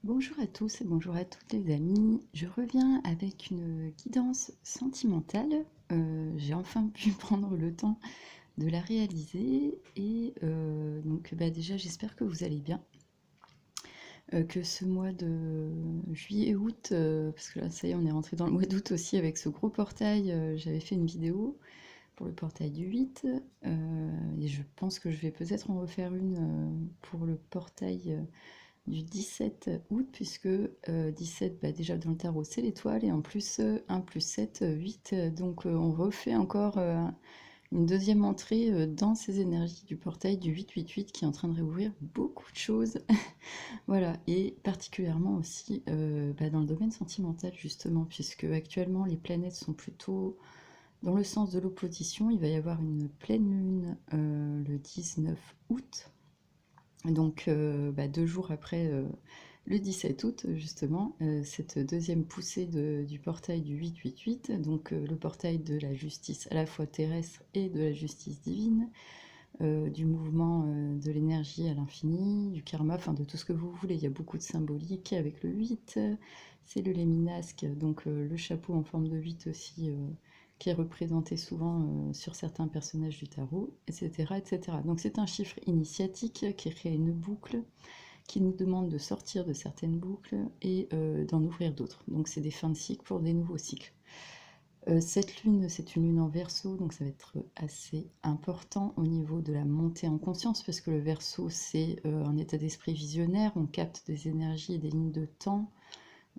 Bonjour à tous et bonjour à toutes les amis. Je reviens avec une guidance sentimentale. J'ai enfin pu prendre le temps de la réaliser et donc déjà j'espère que vous allez bien. Que ce mois de juillet-août, parce que là ça y est on est rentré dans le mois d'août aussi avec ce gros portail, j'avais fait une vidéo pour le portail du 8 et je pense que je vais peut-être en refaire une pour le portail du 17 août, puisque 17, déjà dans le tarot, c'est l'étoile, et en plus 1 plus 7, 8. Donc on refait encore une deuxième entrée dans ces énergies du portail du 888 qui est en train de réouvrir beaucoup de choses. Voilà, et particulièrement aussi dans le domaine sentimental, justement, puisque actuellement les planètes sont plutôt dans le sens de l'opposition. Il va y avoir une pleine lune le 19 août. Donc 2 jours après le 17 août, justement, cette deuxième poussée du portail du 888, donc le portail de la justice à la fois terrestre et de la justice divine, du mouvement de l'énergie à l'infini, du karma, enfin de tout ce que vous voulez. Il y a beaucoup de symbolique avec le 8, c'est le léminasque, donc le chapeau en forme de 8 aussi, qui est représenté souvent sur certains personnages du tarot, etc., etc. Donc c'est un chiffre initiatique qui crée une boucle, qui nous demande de sortir de certaines boucles et d'en ouvrir d'autres. Donc c'est des fins de cycle pour des nouveaux cycles. Cette lune, c'est une lune en Verseau, donc ça va être assez important au niveau de la montée en conscience, parce que le Verseau, c'est un état d'esprit visionnaire, on capte des énergies et des lignes de temps,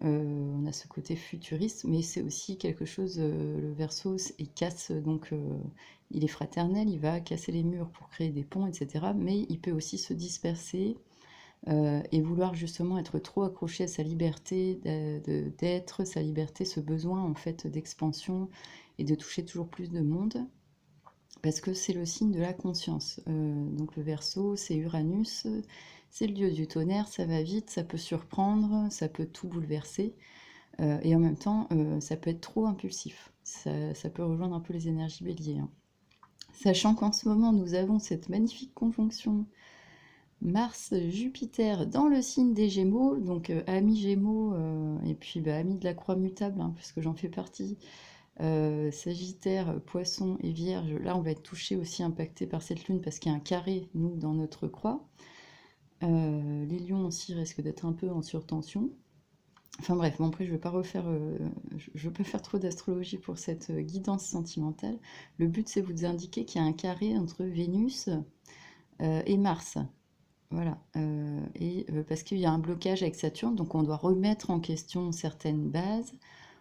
on a ce côté futuriste, mais c'est aussi quelque chose, le Verseau, il casse, donc il est fraternel, il va casser les murs pour créer des ponts, etc. Mais il peut aussi se disperser et vouloir justement être trop accroché à sa liberté d'être, sa liberté, ce besoin en fait d'expansion et de toucher toujours plus de monde, parce que c'est le signe de la conscience. Donc le Verseau, c'est Uranus, c'est le dieu du tonnerre, ça va vite, ça peut surprendre, ça peut tout bouleverser, et en même temps, ça peut être trop impulsif. Ça peut rejoindre un peu les énergies béliers, hein. Sachant qu'en ce moment, nous avons cette magnifique conjonction Mars-Jupiter dans le signe des Gémeaux, donc amis Gémeaux, et puis amis de la Croix mutable, hein, puisque j'en fais partie, Sagittaire, Poisson et Vierge. Là, on va être touché aussi, impacté par cette lune, parce qu'il y a un carré, nous, dans notre croix. Les lions aussi risquent d'être un peu en surtension. Enfin bref, bon, après, je ne vais pas refaire, je veux pas faire trop d'astrologie pour cette guidance sentimentale. Le but, c'est vous indiquer qu'il y a un carré entre Vénus et Mars. Voilà, et parce qu'il y a un blocage avec Saturne, donc on doit remettre en question certaines bases,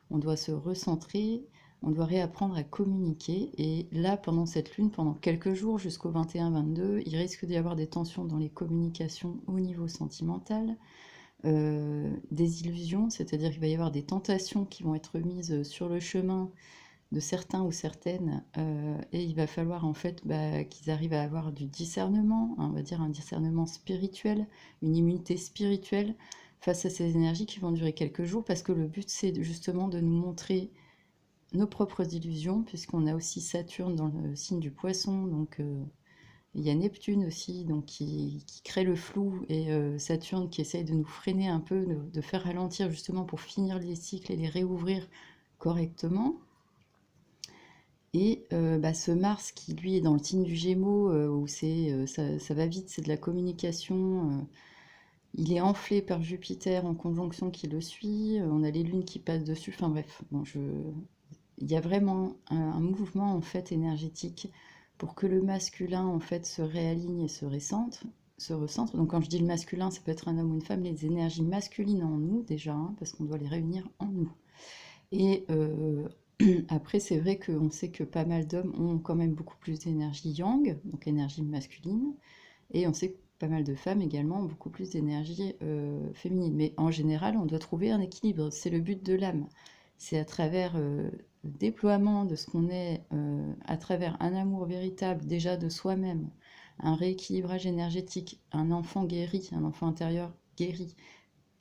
on doit se recentrer, on doit réapprendre à communiquer. Et là, pendant cette lune, pendant quelques jours, jusqu'au 21-22, il risque d'y avoir des tensions dans les communications au niveau sentimental, des illusions, c'est-à-dire qu'il va y avoir des tentations qui vont être mises sur le chemin de certains ou certaines, et il va falloir en fait qu'ils arrivent à avoir du discernement, hein, on va dire un discernement spirituel, une immunité spirituelle face à ces énergies qui vont durer quelques jours, parce que le but c'est justement de nous montrer nos propres illusions, puisqu'on a aussi Saturne dans le signe du Poisson, donc il y a Neptune aussi, donc qui crée le flou, et Saturne qui essaye de nous freiner un peu, de faire ralentir justement pour finir les cycles et les réouvrir correctement. Et ce Mars qui lui est dans le signe du Gémeaux, où ça va vite, c'est de la communication, il est enflé par Jupiter en conjonction qui le suit, on a les lunes qui passent dessus, enfin bref, bon, il y a vraiment un mouvement en fait énergétique pour que le masculin en fait se réaligne et se recentre. Donc quand je dis le masculin, ça peut être un homme ou une femme, les énergies masculines en nous déjà, hein, parce qu'on doit les réunir en nous. Et après, c'est vrai qu'on sait que pas mal d'hommes ont quand même beaucoup plus d'énergie yang, donc énergie masculine, et on sait que pas mal de femmes également ont beaucoup plus d'énergie féminine. Mais en général, on doit trouver un équilibre, c'est le but de l'âme. C'est à travers le déploiement de ce qu'on est, à travers un amour véritable déjà de soi-même, un rééquilibrage énergétique, un enfant guéri, un enfant intérieur guéri,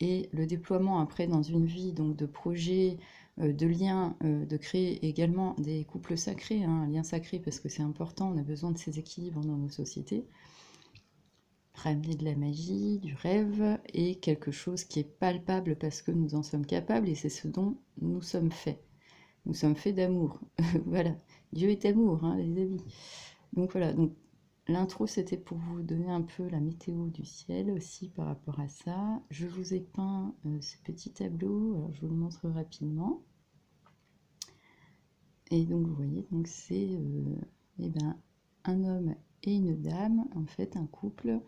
et le déploiement après dans une vie donc de projets, de liens, de créer également des couples sacrés, hein, un lien sacré parce que c'est important, on a besoin de ces équilibres dans nos sociétés. ramener de la magie, du rêve et quelque chose qui est palpable parce que nous en sommes capables et c'est ce dont nous sommes faits. Nous sommes faits d'amour. Voilà. Dieu est amour, hein, les amis. Donc voilà. Donc l'intro, c'était pour vous donner un peu la météo du ciel aussi par rapport à ça. Je vous ai peint ce petit tableau. Alors, je vous le montre rapidement. Et donc, vous voyez, donc c'est eh ben, un homme et une dame, en fait, un couple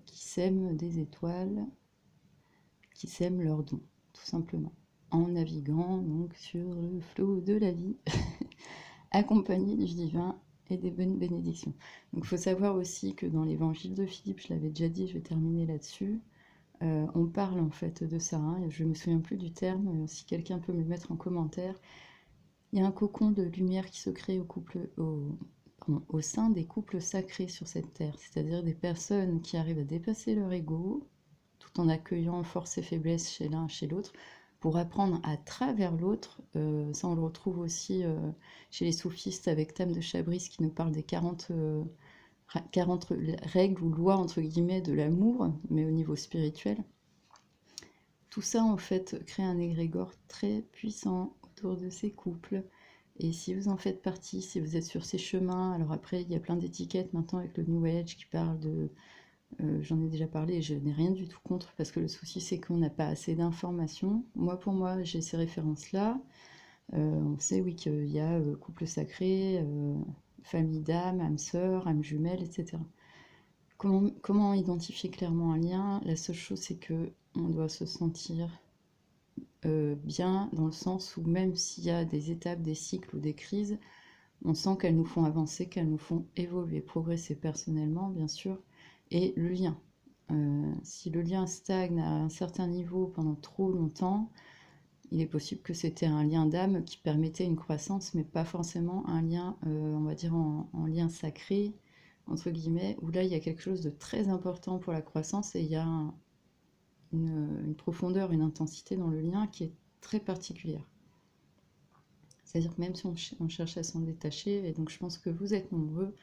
qui sèment des étoiles, qui sèment leurs dons, tout simplement, en naviguant donc sur le flot de la vie, accompagné du divin et des bonnes bénédictions. Donc il faut savoir aussi que dans l'évangile de Philippe, je l'avais déjà dit, je vais terminer là-dessus, on parle en fait de ça, hein, et je ne me souviens plus du terme, si quelqu'un peut me le mettre en commentaire. Il y a un cocon de lumière qui se crée au sein des couples sacrés sur cette terre, c'est-à-dire des personnes qui arrivent à dépasser leur ego, tout en accueillant forces et faiblesses chez l'un, chez l'autre, pour apprendre à travers l'autre. Ça, on le retrouve aussi chez les soufistes avec Tam de Chabris qui nous parle des 40 règles ou lois, entre guillemets, de l'amour, mais au niveau spirituel. Tout ça, en fait, crée un égrégore très puissant autour de ces couples. Et si vous en faites partie, si vous êtes sur ces chemins, alors après, il y a plein d'étiquettes maintenant avec le New Age qui parle de... j'en ai déjà parlé et je n'ai rien du tout contre parce que le souci, c'est qu'on n'a pas assez d'informations. Moi, pour moi, j'ai ces références-là. On sait, oui, qu'il y a couple sacré, famille d'âme, âme sœur, âme jumelle, etc. Comment identifier clairement un lien? La seule chose, c'est que on doit se sentir bien dans le sens où même s'il y a des étapes, des cycles ou des crises, on sent qu'elles nous font avancer, qu'elles nous font évoluer, progresser personnellement, bien sûr, et le lien. Si le lien stagne à un certain niveau pendant trop longtemps, il est possible que c'était un lien d'âme qui permettait une croissance, mais pas forcément un lien, on va dire, en lien sacré, entre guillemets, où là, il y a quelque chose de très important pour la croissance et il y a une profondeur, une intensité dans le lien qui est très particulière. C'est-à-dire que même si on cherche à s'en détacher, et donc je pense que vous êtes nombreux,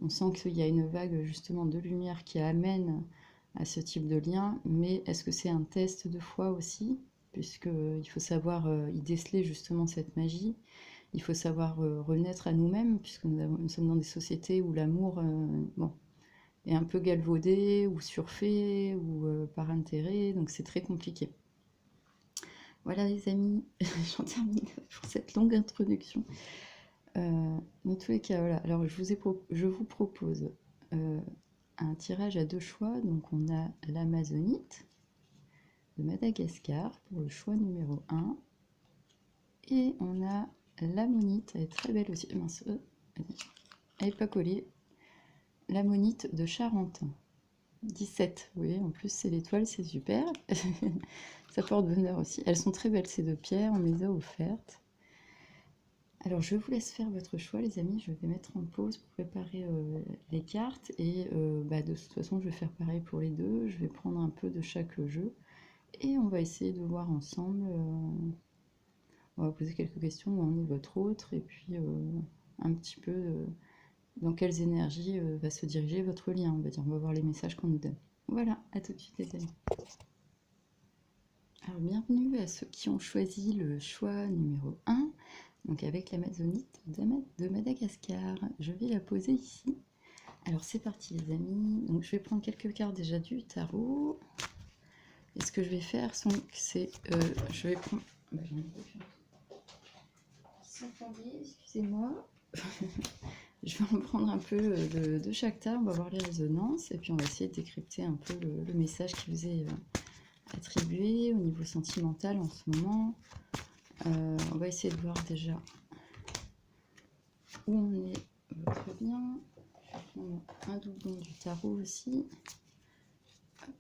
on sent qu'il y a une vague justement de lumière qui amène à ce type de lien, mais est-ce que c'est un test de foi aussi? Puisqu'il faut savoir y déceler justement cette magie, il faut savoir renaître à nous-mêmes, puisque nous sommes dans des sociétés où l'amour bon, est un peu galvaudé, ou surfait, ou par intérêt, donc c'est très compliqué. Voilà les amis, j'en termine pour cette longue introduction. Dans tous les cas, voilà. Alors je vous propose un tirage à deux choix. Donc on a l'Amazonite de Madagascar pour le choix numéro 1. Et on a l'Ammonite, elle est très belle aussi. Mince, elle n'est pas collée. L'Ammonite de Charenton. 17, vous voyez, en plus c'est l'étoile, c'est super. Ça porte bonheur aussi. Elles sont très belles ces deux pierres, on me les a offertes. Alors je vous laisse faire votre choix les amis, je vais mettre en pause pour préparer les cartes et de toute façon je vais faire pareil pour les deux, je vais prendre un peu de chaque jeu et on va essayer de voir ensemble, on va poser quelques questions, où en est votre autre et puis un petit peu dans quelles énergies va se diriger votre lien, on va dire, on va voir les messages qu'on nous donne. Voilà, à tout de suite les amis. Alors bienvenue à ceux qui ont choisi le choix numéro 1. Donc avec l'Amazonite de Madagascar. Je vais la poser ici. Alors c'est parti les amis. Donc je vais prendre quelques cartes déjà du tarot. Et ce que je vais faire, c'est... je vais prendre... excusez-moi. Je vais en prendre un peu de chaque tarot. On va voir les résonances. Et puis on va essayer de décrypter un peu le message qui vous est attribué au niveau sentimental en ce moment. On va essayer de voir déjà où on est votre bien. Je vais prendre un doublon du tarot aussi. Hop.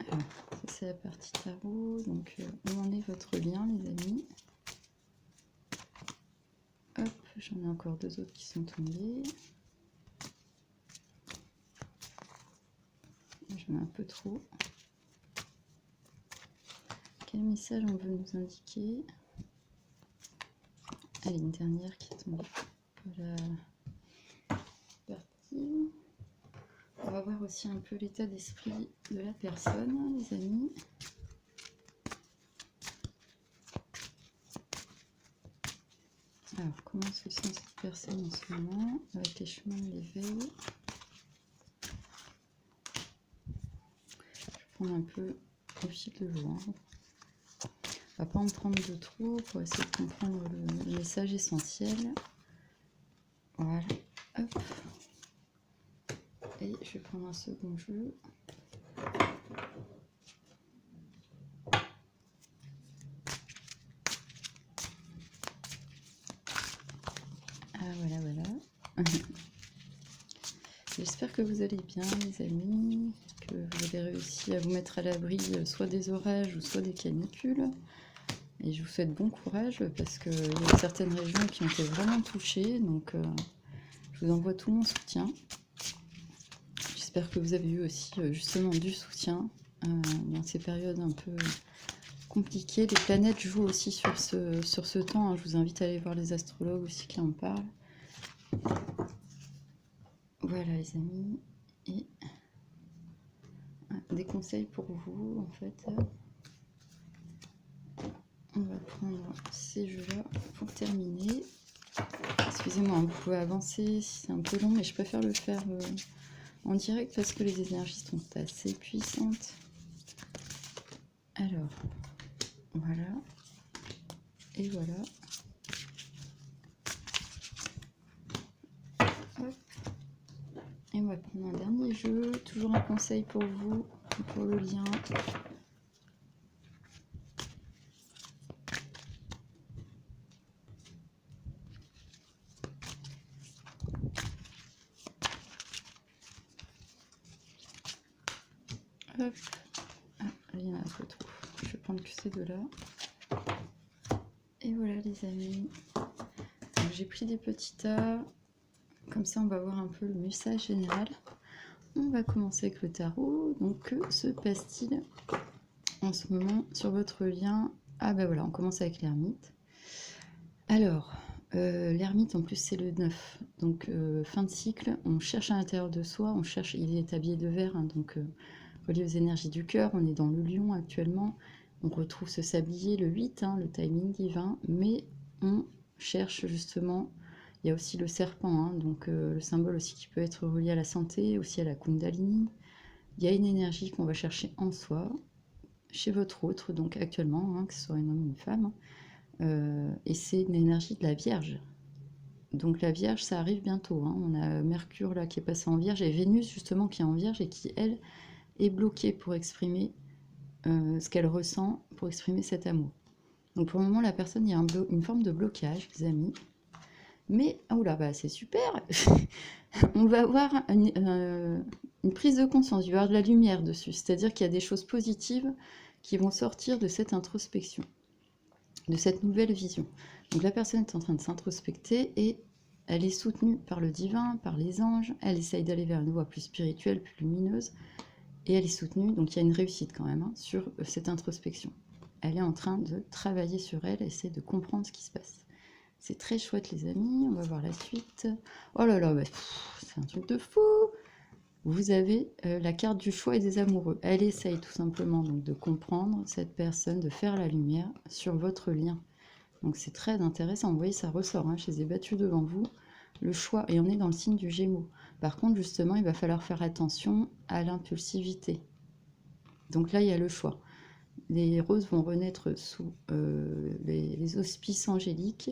Alors, ça c'est la partie tarot. Donc, où en est votre lien, les amis? Hop, j'en ai encore deux autres qui sont tombés. J'en ai un peu trop. Quel message on veut nous indiquer? Allez, une dernière qui est tombée pour la partie. On va voir aussi un peu l'état d'esprit de la personne, les amis. Alors, comment se sent cette personne en ce moment avec les chemins de l'éveil? Je vais prendre un peu au fil de l'eau. On va pas en prendre de trop pour essayer de comprendre le message essentiel. Voilà, hop. Et je vais prendre un second jeu. Ah voilà, voilà. J'espère que vous allez bien, les amis, que vous avez réussi à vous mettre à l'abri soit des orages ou soit des canicules. Et je vous souhaite bon courage parce qu'il y a certaines régions qui ont été vraiment touchées, donc je vous envoie tout mon soutien. J'espère que vous avez eu aussi justement du soutien dans ces périodes un peu compliquées. Les planètes jouent aussi sur ce temps, hein. Je vous invite à aller voir les astrologues aussi qui en parlent. Voilà les amis, et des conseils pour vous en fait. On va prendre ces jeux-là pour terminer. Excusez-moi, vous pouvez avancer si c'est un peu long, mais je préfère le faire en direct parce que les énergies sont assez puissantes. Alors, voilà. Et voilà. Hop. Et on va prendre un dernier jeu. Toujours un conseil pour vous, pour le lien. Hop. Ah, il y en a un peu trop. Je vais prendre que ces deux-là. Et voilà les amis. J'ai pris des petits tas. Comme ça, on va voir un peu le message général. On va commencer avec le tarot. Donc, que se passe-t-il en ce moment sur votre lien? Ah ben voilà, on commence avec l'ermite. Alors, l'ermite en plus c'est le 9. Donc, fin de cycle, on cherche à l'intérieur de soi, on cherche, il est habillé de vert, hein, donc relié aux énergies du cœur, on est dans le lion actuellement. On retrouve ce sablier, le 8, hein, le timing divin, mais on cherche justement. Il y a aussi le serpent, hein, donc le symbole aussi qui peut être relié à la santé, aussi à la Kundalini. Il y a une énergie qu'on va chercher en soi, chez votre autre, donc actuellement, hein, que ce soit un homme ou une femme. Et c'est une énergie de la Vierge. Donc la Vierge, ça arrive bientôt. Hein. On a Mercure là qui est passé en Vierge et Vénus justement qui est en Vierge et qui, elle, est bloquée pour exprimer ce qu'elle ressent, pour exprimer cet amour. Donc pour le moment, la personne, il y a une forme de blocage, les amis. Mais, oh là, bah, c'est super. On va avoir une prise de conscience, il va y avoir de la lumière dessus. C'est-à-dire qu'il y a des choses positives qui vont sortir de cette introspection, de cette nouvelle vision. Donc la personne est en train de s'introspecter et elle est soutenue par le divin, par les anges. Elle essaye d'aller vers une voie plus spirituelle, plus lumineuse. Et elle est soutenue, donc il y a une réussite quand même, hein, sur cette introspection. Elle est en train de travailler sur elle, essayer de comprendre ce qui se passe. C'est très chouette les amis, on va voir la suite. Oh là là, bah, c'est un truc de fou. Vous avez la carte du choix et des amoureux. Elle essaye tout simplement donc de comprendre cette personne, de faire la lumière sur votre lien. Donc c'est très intéressant, vous voyez ça ressort, hein, je les ai battus devant vous. Le choix, et on est dans le signe du Gémeaux. Par contre justement il va falloir faire attention à l'impulsivité. Donc là il y a le choix. Les roses vont renaître sous les auspices angéliques.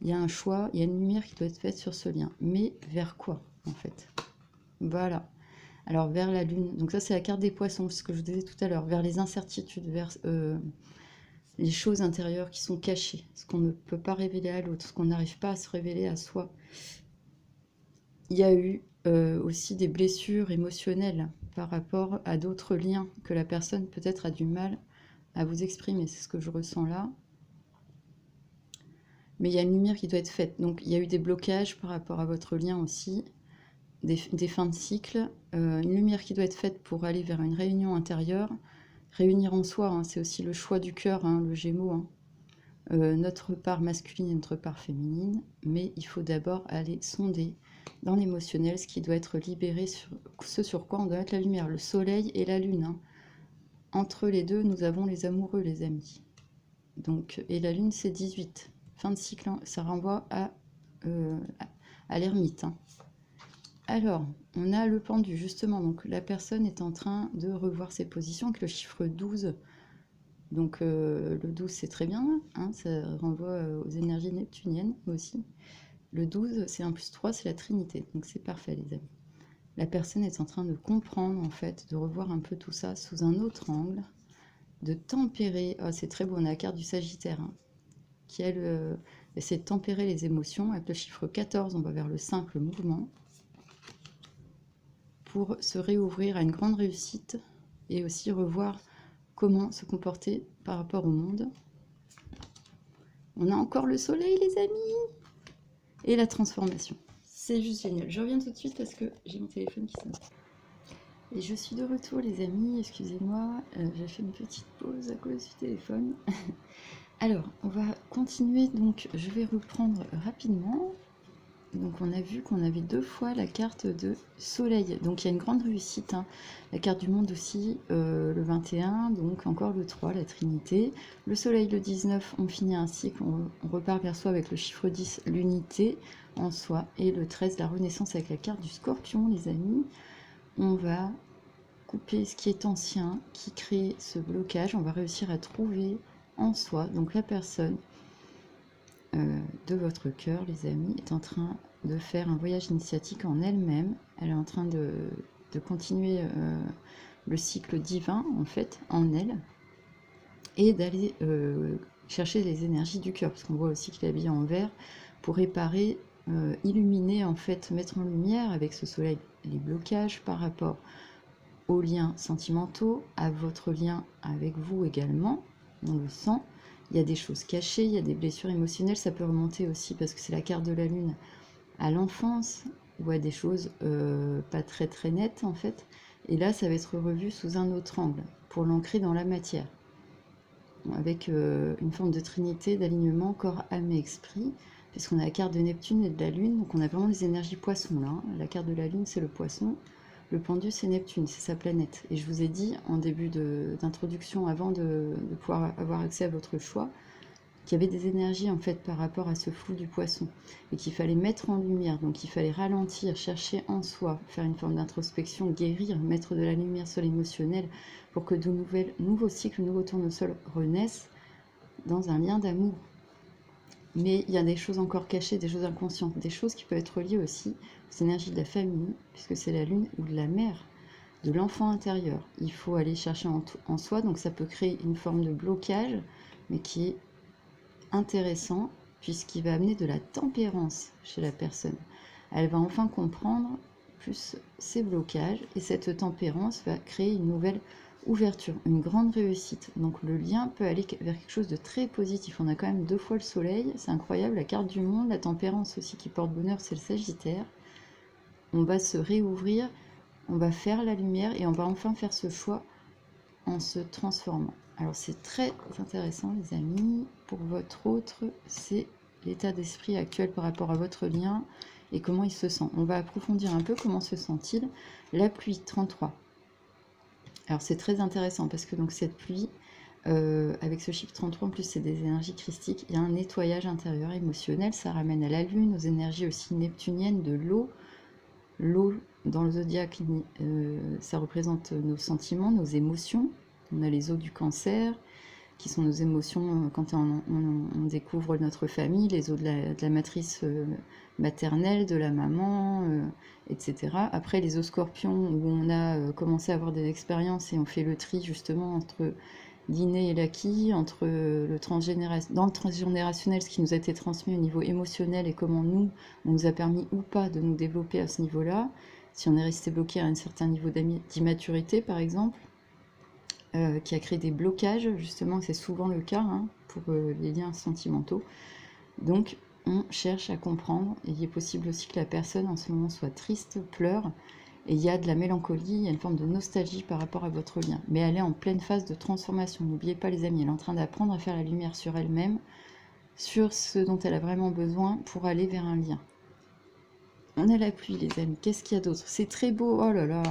Il y a un choix, il y a une lumière qui doit être faite sur ce lien. Mais vers quoi, en fait? Voilà. Alors, vers la lune. Donc ça, c'est la carte des poissons, ce que je vous disais tout à l'heure. Vers les incertitudes, vers les choses intérieures qui sont cachées. Ce qu'on ne peut pas révéler à l'autre, ce qu'on n'arrive pas à se révéler à soi. Il y a eu aussi des blessures émotionnelles par rapport à d'autres liens que la personne peut-être a du mal à vous exprimer. C'est ce que je ressens là. Mais il y a une lumière qui doit être faite. Donc il y a eu des blocages par rapport à votre lien aussi, des fins de cycle, une lumière qui doit être faite pour aller vers une réunion intérieure. Réunir en soi, hein, c'est aussi le choix du cœur, hein, le Gémeaux. Hein. notre part masculine et notre part féminine, mais il faut d'abord aller sonder dans l'émotionnel ce qui doit être libéré, ce sur quoi on doit mettre la lumière, le soleil et la lune, hein. Entre les deux, nous avons les amoureux, les amis. Donc, et la lune, c'est 18. Fin de cycle, hein, ça renvoie à l'ermite, hein. Alors, on a le pendu, justement. Donc, la personne est en train de revoir ses positions avec le chiffre 12. Donc, le 12, c'est très bien, hein, ça renvoie aux énergies neptuniennes aussi. Le 12, c'est 1 plus 3, c'est la Trinité. Donc, c'est parfait, les amis. La personne est en train de comprendre, en fait, de revoir un peu tout ça sous un autre angle, de tempérer. Oh, c'est très beau, on a la carte du Sagittaire, hein, qui, elle, essaie de tempérer les émotions. Avec le chiffre 14, on va vers le simple mouvement, pour se réouvrir à une grande réussite et aussi revoir comment se comporter par rapport au monde. On a encore le soleil, les amis, et la transformation. C'est juste génial. Je reviens tout de suite parce que j'ai mon téléphone qui sonne. Et je suis de retour, les amis. Excusez-moi, j'ai fait une petite pause à cause du téléphone. Alors, on va continuer. Donc, je vais reprendre rapidement. Donc, on a vu qu'on avait 2 fois la carte de soleil. Donc, il y a une grande réussite, hein. La carte du monde aussi, le 21. Donc, encore le 3, la Trinité. Le soleil, le 19, on finit un cycle. On repart vers soi avec le chiffre 10, l'unité en soi. Et le 13, la renaissance avec la carte du scorpion, les amis. On va couper ce qui est ancien, qui crée ce blocage. On va réussir à trouver en soi, donc la personne de votre cœur, les amis, est en train de faire un voyage initiatique en elle-même. Elle est en train de continuer le cycle divin, en fait, en elle, et d'aller chercher les énergies du cœur, parce qu'on voit aussi qu'il est habillé en vert, pour réparer, illuminer, en fait, mettre en lumière avec ce soleil les blocages par rapport aux liens sentimentaux, à votre lien avec vous également, on le sent. Il y a des choses cachées, il y a des blessures émotionnelles, ça peut remonter aussi parce que c'est la carte de la lune à l'enfance, ou à des choses pas très très nettes en fait. Et là, ça va être revu sous un autre angle, pour l'ancrer dans la matière, avec une forme de trinité, d'alignement corps, âme et esprit, puisqu'on a la carte de Neptune et de la Lune, donc on a vraiment les énergies poissons là, hein. La carte de la Lune, c'est le poisson. Le pendu, c'est Neptune, c'est sa planète. Et je vous ai dit en début d'introduction, avant de pouvoir avoir accès à votre choix, qu'il y avait des énergies en fait par rapport à ce flou du poisson et qu'il fallait mettre en lumière. Donc il fallait ralentir, chercher en soi, faire une forme d'introspection, guérir, mettre de la lumière sur l'émotionnel pour que de nouveaux cycles, nouveaux tournesols renaissent dans un lien d'amour. Mais il y a des choses encore cachées, des choses inconscientes, des choses qui peuvent être liées aussi aux énergies de la famille, puisque c'est la lune, ou de la mère, de l'enfant intérieur. Il faut aller chercher en soi, donc ça peut créer une forme de blocage, mais qui est intéressant, puisqu'il va amener de la tempérance chez la personne. Elle va enfin comprendre plus ses blocages, et cette tempérance va créer une nouvelle ouverture, une grande réussite. Donc le lien peut aller vers quelque chose de très positif. On a quand même 2 fois le soleil, c'est incroyable, la carte du monde, la tempérance aussi qui porte bonheur, c'est le Sagittaire. On va se réouvrir, on va faire la lumière et on va enfin faire ce choix en se transformant. Alors c'est très intéressant les amis. Pour votre autre, c'est l'état d'esprit actuel par rapport à votre lien et comment il se sent. On va approfondir un peu comment se sent-il. La pluie, 33. Alors c'est très intéressant parce que donc cette pluie, avec ce chiffre 33, en plus c'est des énergies christiques, il y a un nettoyage intérieur émotionnel, ça ramène à la lune, aux énergies aussi neptuniennes de l'eau. L'eau dans le zodiaque, ça représente nos sentiments, nos émotions. On a les eaux du cancer, qui sont nos émotions quand on découvre notre famille, les eaux de la matrice maternelle, de la maman, etc. Après, les eaux scorpions, où on a commencé à avoir des expériences et on fait le tri justement entre l'inné et l'acquis, entre dans le transgénérationnel, ce qui nous a été transmis au niveau émotionnel et comment nous, on nous a permis ou pas de nous développer à ce niveau-là, si on est resté bloqué à un certain niveau d'immaturité par exemple, qui a créé des blocages, justement, c'est souvent le cas hein, pour les liens sentimentaux. Donc, on cherche à comprendre, et il est possible aussi que la personne en ce moment soit triste, pleure, et il y a de la mélancolie, il y a une forme de nostalgie par rapport à votre lien. Mais elle est en pleine phase de transformation. N'oubliez pas les amis, elle est en train d'apprendre à faire la lumière sur elle-même, sur ce dont elle a vraiment besoin pour aller vers un lien. On a la pluie, les amis. Qu'est-ce qu'il y a d'autre? C'est très beau. Oh là là.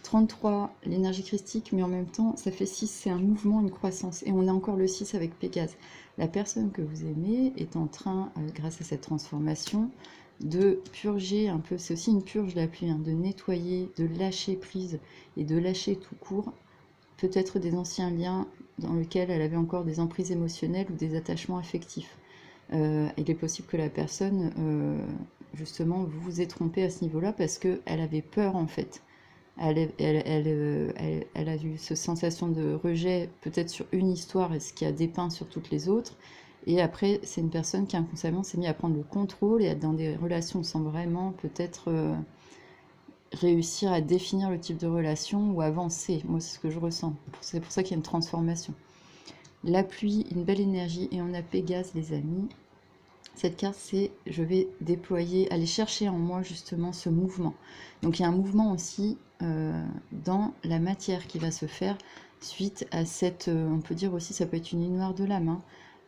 33, l'énergie christique, mais en même temps, ça fait 6. C'est un mouvement, une croissance. Et on a encore le 6 avec Pégase. La personne que vous aimez est en train, grâce à cette transformation, de purger un peu. C'est aussi une purge, la pluie, hein, de nettoyer, de lâcher prise et de lâcher tout court. Peut-être des anciens liens dans lesquels elle avait encore des emprises émotionnelles ou des attachements affectifs. Il est possible que la personne, justement, vous ait trompé à ce niveau-là parce qu'elle avait peur, en fait. Elle a eu cette sensation de rejet, peut-être sur une histoire, et ce qui a dépeint sur toutes les autres. Et après, c'est une personne qui inconsciemment s'est mise à prendre le contrôle et à être dans des relations sans vraiment peut-être réussir à définir le type de relation ou avancer. Moi, c'est ce que je ressens. C'est pour ça qu'il y a une transformation. La pluie, une belle énergie, et on a Pégase, les amis. Cette carte, c'est je vais déployer, aller chercher en moi justement ce mouvement. Donc il y a un mouvement aussi dans la matière qui va se faire suite à cette, on peut dire aussi, ça peut être une nuit noire de l'âme,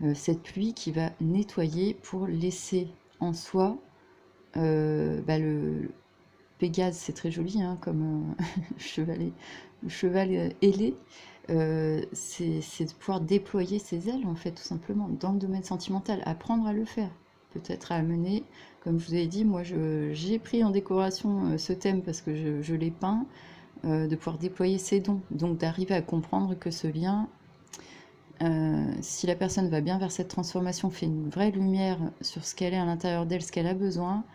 hein, cette pluie qui va nettoyer pour laisser en soi le Pégase, c'est très joli, hein, comme le cheval ailé. C'est de pouvoir déployer ses ailes, en fait, tout simplement, dans le domaine sentimental, apprendre à le faire, peut-être à amener, comme je vous ai dit, moi j'ai pris en décoration ce thème parce que je l'ai peint, de pouvoir déployer ses dons, donc d'arriver à comprendre que ce lien, si la personne va bien vers cette transformation, fait une vraie lumière sur ce qu'elle est à l'intérieur d'elle, ce qu'elle a besoin,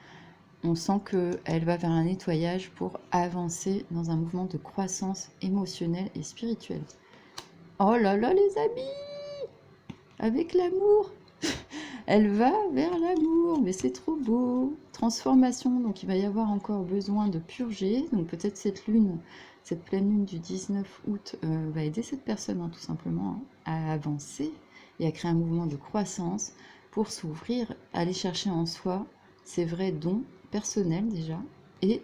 on sent qu'elle va vers un nettoyage pour avancer dans un mouvement de croissance émotionnelle et spirituelle. Oh là là, les amis, avec l'amour, elle va vers l'amour, mais c'est trop beau. Transformation, donc il va y avoir encore besoin de purger, donc peut-être cette lune, cette pleine lune du 19 août va aider cette personne, hein, tout simplement, hein, à avancer et à créer un mouvement de croissance pour s'ouvrir, aller chercher en soi ses vrais dons personnels déjà, et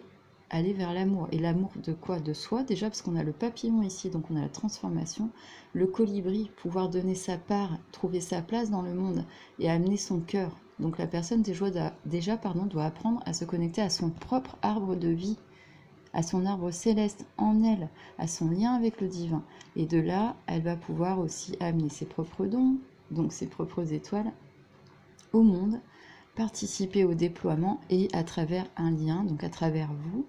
aller vers l'amour. Et l'amour de quoi? De soi déjà, parce qu'on a le papillon ici, donc on a la transformation, le colibri, pouvoir donner sa part, trouver sa place dans le monde et amener son cœur. Donc la personne déjà doit apprendre à se connecter à son propre arbre de vie, à son arbre céleste en elle, à son lien avec le divin. Et de là, elle va pouvoir aussi amener ses propres dons, donc ses propres étoiles, au monde, participer au déploiement et à travers un lien, donc à travers vous,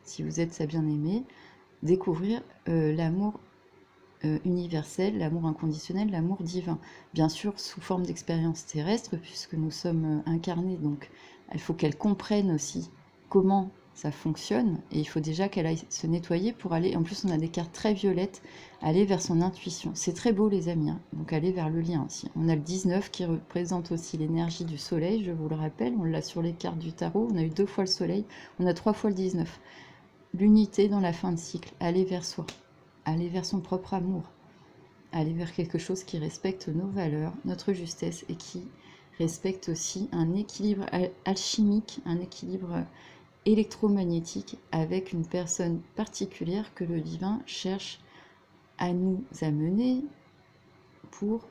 si vous êtes sa bien-aimée, découvrir l'amour universel, l'amour inconditionnel, l'amour divin. Bien sûr, sous forme d'expérience terrestre, puisque nous sommes incarnés, donc il faut qu'elle comprenne aussi comment ça fonctionne, et il faut déjà qu'elle aille se nettoyer pour aller, en plus on a des cartes très violettes, aller vers son intuition. C'est très beau les amis, hein, donc aller vers le lien aussi. On a le 19 qui représente aussi l'énergie du soleil, je vous le rappelle, on l'a sur les cartes du tarot, on a eu 2 fois le soleil, on a 3 fois le 19. L'unité dans la fin de cycle, aller vers soi, aller vers son propre amour, aller vers quelque chose qui respecte nos valeurs, notre justesse et qui respecte aussi un équilibre alchimique, un équilibre électromagnétique avec une personne particulière que le divin cherche à nous amener pour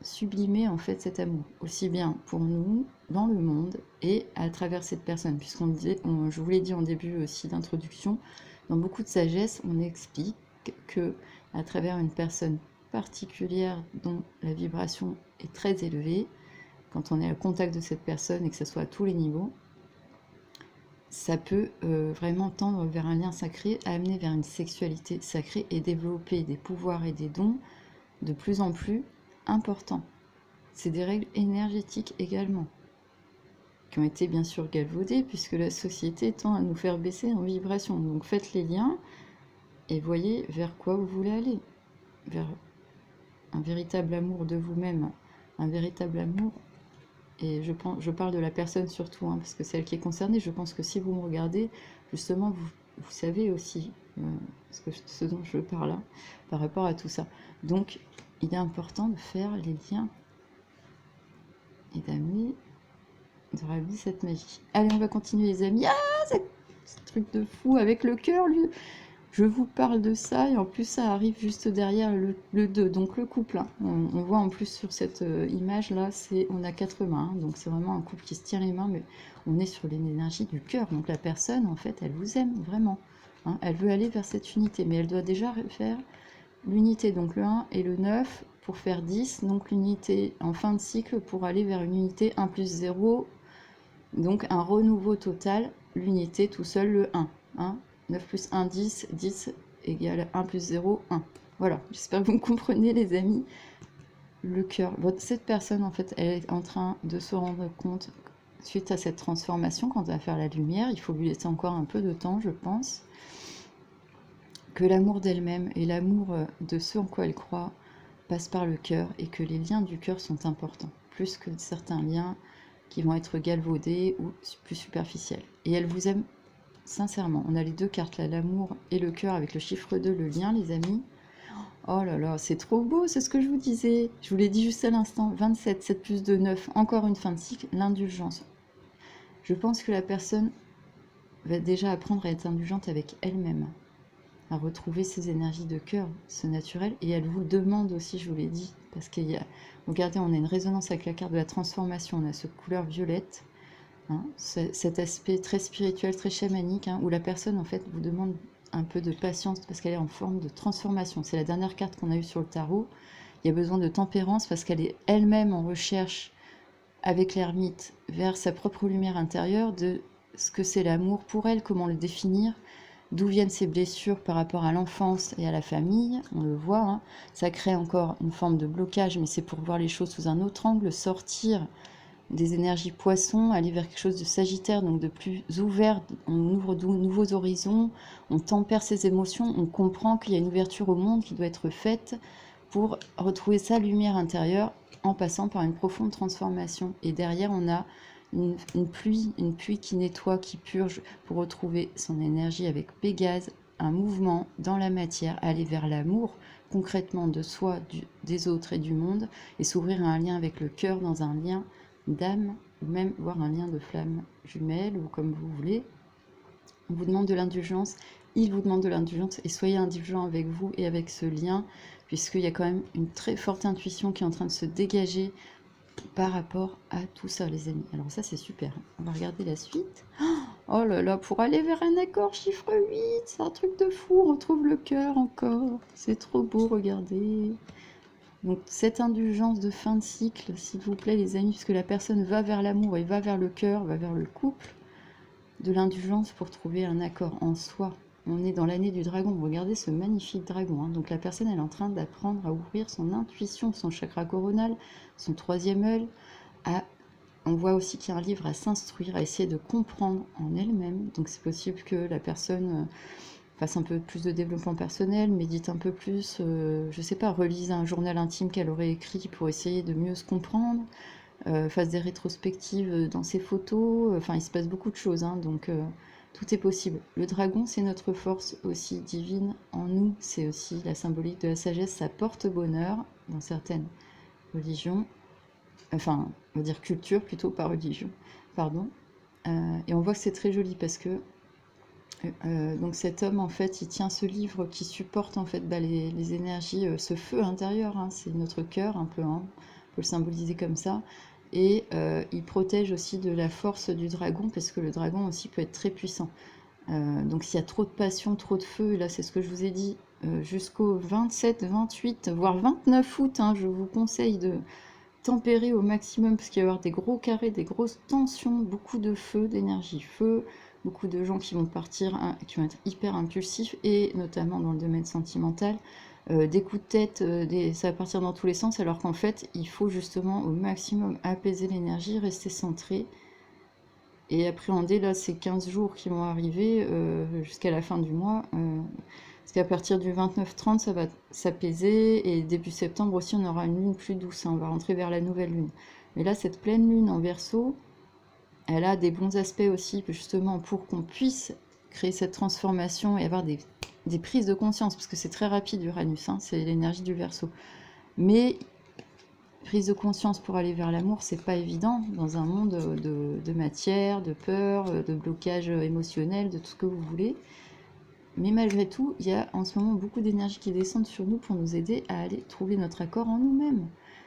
sublimer en fait cet amour, aussi bien pour nous dans le monde et à travers cette personne, puisqu'on disait, je vous l'ai dit en début aussi d'introduction, dans beaucoup de sagesse, on explique que à travers une personne particulière dont la vibration est très élevée, quand on est au contact de cette personne et que ce soit à tous les niveaux, ça peut vraiment tendre vers un lien sacré, amener vers une sexualité sacrée et développer des pouvoirs et des dons de plus en plus importants. C'est des règles énergétiques également, qui ont été bien sûr galvaudées, puisque la société tend à nous faire baisser en vibration. Donc faites les liens et voyez vers quoi vous voulez aller. Vers un véritable amour de vous-même, un véritable amour. Et je parle de la personne surtout, hein, parce que c'est elle qui est concernée. Je pense que si vous me regardez, justement, vous savez aussi ce dont je parle là, par rapport à tout ça. Donc, il est important de faire les liens et d'amener dans la vie cette magie. Allez, on va continuer les amis. Ah, ce truc de fou avec le cœur, lui. Je vous parle de ça et en plus ça arrive juste derrière le 2, donc le couple. Hein. On voit en plus sur cette image là, on a 4 mains, hein, donc c'est vraiment un couple qui se tient les mains, mais on est sur l'énergie du cœur. Donc la personne en fait, elle vous aime vraiment. Hein. Elle veut aller vers cette unité, mais elle doit déjà faire l'unité, donc le 1 et le 9 pour faire 10, donc l'unité en fin de cycle pour aller vers une unité 1 plus 0, donc un renouveau total, l'unité tout seul le 1. Hein. 9 plus 1, 10, 10 égale 1 plus 0, 1. Voilà, j'espère que vous me comprenez les amis. Le cœur, cette personne en fait, elle est en train de se rendre compte suite à cette transformation, quand elle va faire la lumière, il faut lui laisser encore un peu de temps, je pense, que l'amour d'elle-même et l'amour de ce en quoi elle croit passe par le cœur et que les liens du cœur sont importants, plus que certains liens qui vont être galvaudés ou plus superficiels. Et elle vous aime sincèrement. On a les deux cartes là, l'amour et le cœur avec le chiffre 2, le lien, les amis. Oh là là, c'est trop beau, c'est ce que je vous disais. Je vous l'ai dit juste à l'instant, 27, 7 plus 2, 9, encore une fin de cycle, l'indulgence. Je pense que la personne va déjà apprendre à être indulgente avec elle-même, à retrouver ses énergies de cœur, ce naturel, et elle vous demande aussi, je vous l'ai dit, parce qu'il y a, regardez, on a une résonance avec la carte de la transformation, on a ce couleur violette, hein, cet aspect très spirituel, très chamanique, hein, où la personne en fait vous demande un peu de patience parce qu'elle est en forme de transformation. C'est la dernière carte qu'on a eue sur le tarot. Il y a besoin de tempérance parce qu'elle est elle-même en recherche avec l'ermite vers sa propre lumière intérieure de ce que c'est l'amour pour elle, comment le définir, d'où viennent ses blessures par rapport à l'enfance et à la famille, on le voit, hein. Ça crée encore une forme de blocage, mais c'est pour voir les choses sous un autre angle, sortir des énergies poissons, aller vers quelque chose de sagittaire, donc de plus ouvert, on ouvre de nouveaux horizons, on tempère ses émotions, on comprend qu'il y a une ouverture au monde qui doit être faite pour retrouver sa lumière intérieure en passant par une profonde transformation. Et derrière, on a une pluie qui nettoie, qui purge pour retrouver son énergie avec Pégase, un mouvement dans la matière, aller vers l'amour concrètement de soi, des autres et du monde, et s'ouvrir à un lien avec le cœur dans un lien d'âme, ou même voir un lien de flamme jumelle, ou comme vous voulez. On vous demande de l'indulgence, il vous demande de l'indulgence, et soyez indulgent avec vous et avec ce lien, puisqu'il y a quand même une très forte intuition qui est en train de se dégager par rapport à tout ça, les amis. Alors ça, c'est super. On va regarder la suite. Oh là là, pour aller vers un accord chiffre 8, c'est un truc de fou, on retrouve le cœur encore. C'est trop beau, regardez. Donc cette indulgence de fin de cycle, s'il vous plaît les amis, puisque la personne va vers l'amour et va vers le cœur, va vers le couple, de l'indulgence pour trouver un accord en soi. On est dans l'année du dragon, regardez ce magnifique dragon. Hein. Donc la personne elle est en train d'apprendre à ouvrir son intuition, son chakra coronal, son troisième œil. On voit aussi qu'il y a un livre à s'instruire, à essayer de comprendre en elle-même. Donc c'est possible que la personne fasse un peu plus de développement personnel, médite un peu plus, je sais pas, relise un journal intime qu'elle aurait écrit pour essayer de mieux se comprendre, fasse des rétrospectives dans ses photos, enfin il se passe beaucoup de choses, hein, donc tout est possible. Le dragon, c'est notre force aussi divine en nous, c'est aussi la symbolique de la sagesse, ça porte bonheur dans certaines religions, enfin, on va dire culture plutôt, pas religion, pardon, et on voit que c'est très joli parce que donc cet homme en fait il tient ce livre qui supporte en fait les énergies, ce feu intérieur, hein, c'est notre cœur un peu, hein, on peut le symboliser comme ça, et il protège aussi de la force du dragon parce que le dragon aussi peut être très puissant. Donc s'il y a trop de passion, trop de feu, et là c'est ce que je vous ai dit, jusqu'au 27, 28, voire 29 août, hein, je vous conseille de tempérer au maximum parce qu'il va y avoir des gros carrés, des grosses tensions, beaucoup de feu, d'énergie feu, beaucoup de gens qui vont partir, hein, qui vont être hyper impulsifs et notamment dans le domaine sentimental, des coups de tête, ça va partir dans tous les sens alors qu'en fait il faut justement au maximum apaiser l'énergie, rester centré et appréhender là ces 15 jours qui vont arriver jusqu'à la fin du mois. Parce qu'à partir du 29-30, ça va s'apaiser, et début septembre aussi, on aura une lune plus douce, hein, on va rentrer vers la nouvelle lune. Mais là, cette pleine lune en Verseau, elle a des bons aspects aussi, justement, pour qu'on puisse créer cette transformation et avoir des prises de conscience, parce que c'est très rapide Uranus, hein, c'est l'énergie du Verseau. Mais prise de conscience pour aller vers l'amour, c'est pas évident dans un monde de matière, de peur, de blocage émotionnel, de tout ce que vous voulez. Mais malgré tout, il y a en ce moment beaucoup d'énergie qui descendent sur nous pour nous aider à aller trouver notre accord en nous-mêmes.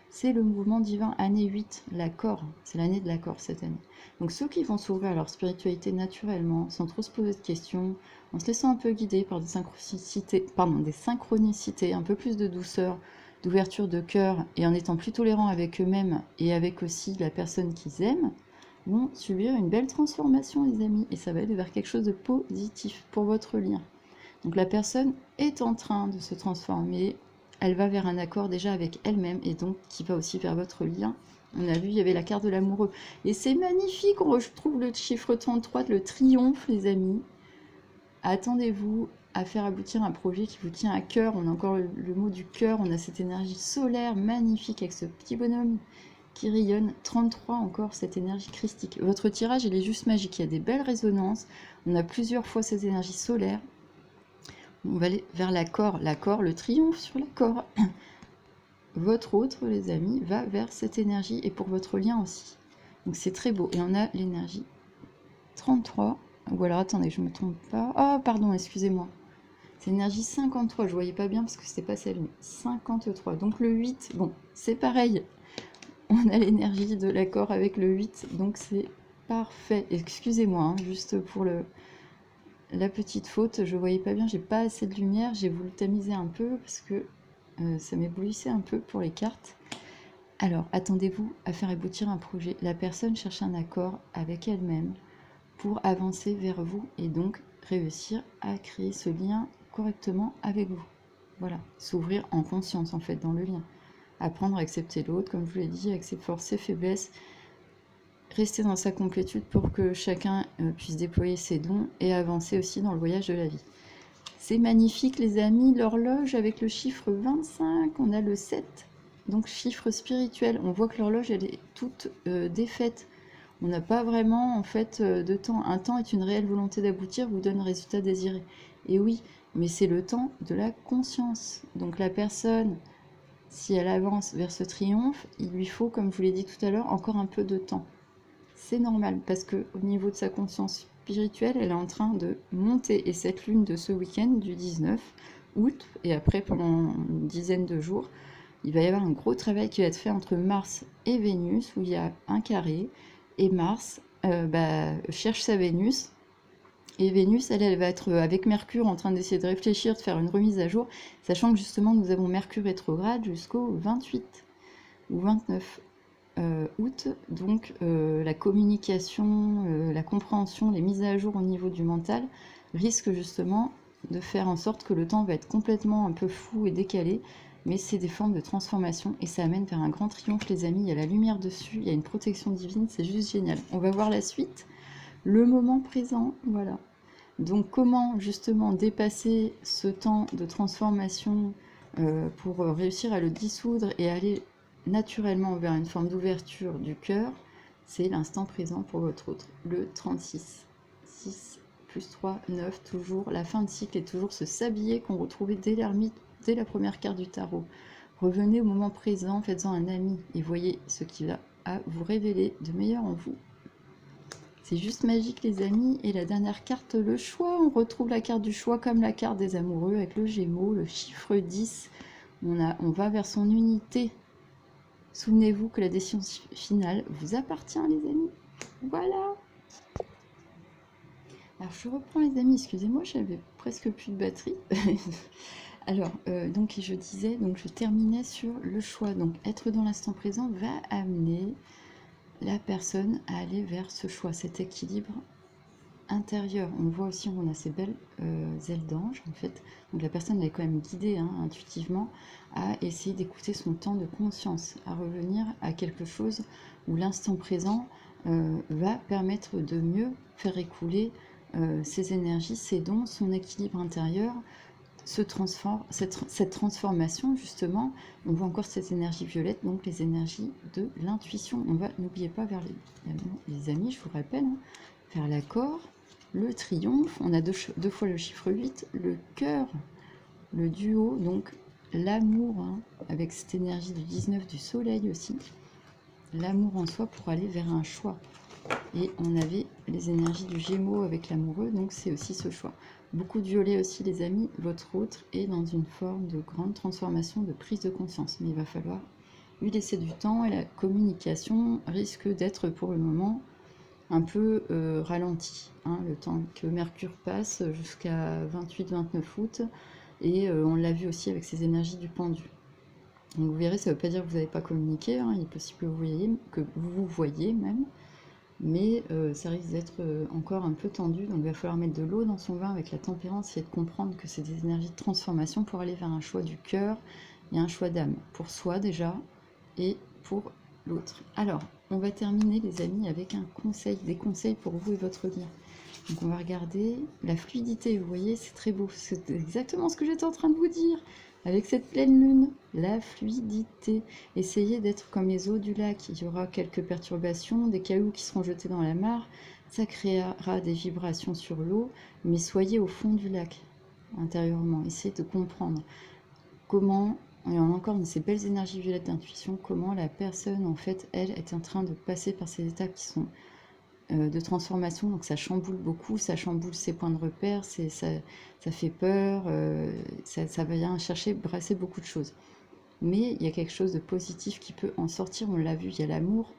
C'est le mouvement divin année 8, l'accord. C'est l'année de l'accord cette année. Donc ceux qui vont s'ouvrir à leur spiritualité naturellement, sans trop se poser de questions, en se laissant un peu guider par des synchronicités, un peu plus de douceur, d'ouverture de cœur, et en étant plus tolérants avec eux-mêmes et avec aussi la personne qu'ils aiment, vont subir une belle transformation, les amis, et ça va aller vers quelque chose de positif pour votre lien. Donc la personne est en train de se transformer, elle va vers un accord déjà avec elle-même et donc qui va aussi vers votre lien. On a vu, il y avait la carte de l'amoureux. Et c'est magnifique, on retrouve le chiffre 33, le triomphe, les amis. Attendez-vous à faire aboutir un projet qui vous tient à cœur. On a encore le mot du cœur, on a cette énergie solaire magnifique avec ce petit bonhomme qui rayonne. 33 encore, cette énergie christique. Votre tirage, il est juste magique, il y a des belles résonances. On a plusieurs fois ces énergies solaires. On va aller vers l'accord, le triomphe sur l'accord. Votre autre, les amis, va vers cette énergie et pour votre lien aussi. Donc c'est très beau. Et on a l'énergie 33. Ou alors, attendez, je ne me trompe pas. Oh, pardon, excusez-moi. C'est l'énergie 53. Je ne voyais pas bien parce que c'était pas celle, mais 53. Donc le 8, bon, c'est pareil. On a l'énergie de l'accord avec le 8. Donc c'est parfait. Excusez-moi, hein, juste pour la petite faute, je voyais pas bien, j'ai pas assez de lumière, j'ai voulu tamiser un peu parce que ça m'éblouissait un peu pour les cartes. Alors, attendez-vous à faire aboutir un projet. La personne cherche un accord avec elle-même pour avancer vers vous et donc réussir à créer ce lien correctement avec vous. Voilà, s'ouvrir en conscience en fait dans le lien. Apprendre à accepter l'autre, comme je vous l'ai dit, avec ses forces, ses faiblesses, rester dans sa complétude pour que chacun puisse déployer ses dons et avancer aussi dans le voyage de la vie. C'est magnifique les amis, l'horloge avec le chiffre 25, on a le 7, donc chiffre spirituel. On voit que l'horloge elle est toute défaite. On n'a pas vraiment en fait de temps. Un temps est une réelle volonté d'aboutir, vous donne le résultat désiré. Et oui, mais c'est le temps de la conscience. Donc la personne, si elle avance vers ce triomphe, il lui faut, comme je vous l'ai dit tout à l'heure, encore un peu de temps. C'est normal parce que au niveau de sa conscience spirituelle, elle est en train de monter. Et cette lune de ce week-end du 19 août, et après pendant une dizaine de jours, il va y avoir un gros travail qui va être fait entre Mars et Vénus, où il y a un carré, et Mars cherche sa Vénus, et Vénus, elle va être avec Mercure en train d'essayer de réfléchir, de faire une remise à jour, sachant que justement nous avons Mercure rétrograde jusqu'au 28 ou 29 août, donc la communication, la compréhension, les mises à jour au niveau du mental risquent justement de faire en sorte que le temps va être complètement un peu fou et décalé, mais c'est des formes de transformation et ça amène vers un grand triomphe les amis, il y a la lumière dessus, il y a une protection divine, c'est juste génial. On va voir la suite, le moment présent, voilà. Donc comment justement dépasser ce temps de transformation pour réussir à le dissoudre et aller naturellement vers une forme d'ouverture du cœur, c'est l'instant présent pour votre autre. Le 36. 6 plus 3, 9, toujours. La fin de cycle est toujours ce sablier qu'on retrouvait dès l'ermite, dès la première carte du tarot. Revenez au moment présent, faites-en un ami et voyez ce qui va à vous révéler de meilleur en vous. C'est juste magique les amis. Et la dernière carte, le choix. On retrouve la carte du choix comme la carte des amoureux avec le Gémeaux, le chiffre 10. On va vers son unité. Souvenez-vous que la décision finale vous appartient les amis. Voilà. Alors je reprends les amis, excusez-moi, j'avais presque plus de batterie. Alors, donc je disais, donc je terminais sur le choix. Donc être dans l'instant présent va amener la personne à aller vers ce choix, cet équilibre intérieur. On voit aussi, on a ces belles ailes d'ange en fait. Donc la personne elle est quand même guidée intuitivement à essayer d'écouter son temps de conscience, à revenir à quelque chose où l'instant présent va permettre de mieux faire écouler ses énergies, ses dons, son équilibre intérieur se transforme, cette transformation justement, on voit encore cette énergie violette, donc les énergies de l'intuition. On va, n'oubliez pas, vers les amis, je vous rappelle, vers l'accord, le triomphe, on a deux fois le chiffre 8, le cœur, le duo, donc l'amour, avec cette énergie du 19 du soleil aussi, l'amour en soi pour aller vers un choix. Et on avait les énergies du Gémeaux avec l'amoureux, donc c'est aussi ce choix. Beaucoup de violet aussi, les amis. Votre autre est dans une forme de grande transformation, de prise de conscience. Mais il va falloir lui laisser du temps et la communication risque d'être pour le moment un peu ralentie, hein, le temps que Mercure passe jusqu'à 28-29 août. Et on l'a vu aussi avec ces énergies du pendu. Donc vous verrez, ça ne veut pas dire que vous n'avez pas communiqué, hein, il est possible que vous voyez même, mais ça risque d'être encore un peu tendu, donc il va falloir mettre de l'eau dans son vin avec la tempérance et de comprendre que c'est des énergies de transformation pour aller vers un choix du cœur et un choix d'âme, pour soi déjà et pour l'autre. Alors, on va terminer les amis avec un conseil, des conseils pour vous et votre lien. Donc on va regarder la fluidité, vous voyez, c'est très beau, c'est exactement ce que j'étais en train de vous dire. Avec cette pleine lune, la fluidité. Essayez d'être comme les eaux du lac. Il y aura quelques perturbations, des cailloux qui seront jetés dans la mare. Ça créera des vibrations sur l'eau, mais soyez au fond du lac, intérieurement. Essayez de comprendre comment, et on a encore ces belles énergies violettes d'intuition, comment la personne, en fait, elle, est en train de passer par ces étapes qui sont de transformation, donc ça chamboule beaucoup, ça chamboule ses points de repère, ça fait peur, ça vient chercher, brasser beaucoup de choses. Mais il y a quelque chose de positif qui peut en sortir, on l'a vu, il y a l'amour,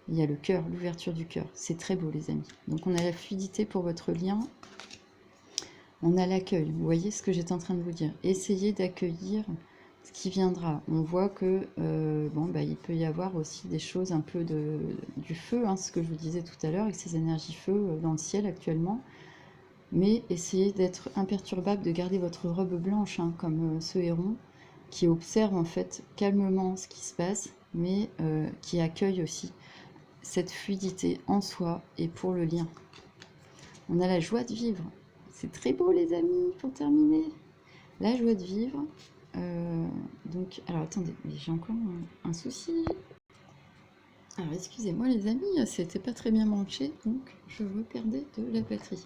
il y a le cœur, l'ouverture du cœur. C'est très beau les amis. Donc on a la fluidité pour votre lien, on a l'accueil, vous voyez ce que j'étais en train de vous dire. Essayez d'accueillir ce qui viendra. On voit que il peut y avoir aussi des choses un peu du feu, hein, ce que je vous disais tout à l'heure, avec ces énergies feu dans le ciel actuellement. Mais essayez d'être imperturbable, de garder votre robe blanche, hein, comme ce héron, qui observe en fait calmement ce qui se passe, mais qui accueille aussi cette fluidité en soi et pour le lien. On a la joie de vivre. C'est très beau les amis, pour terminer. La joie de vivre. Donc, alors attendez, j'ai encore un souci. Alors excusez-moi les amis, c'était pas très bien branché, donc je reperdais de la batterie.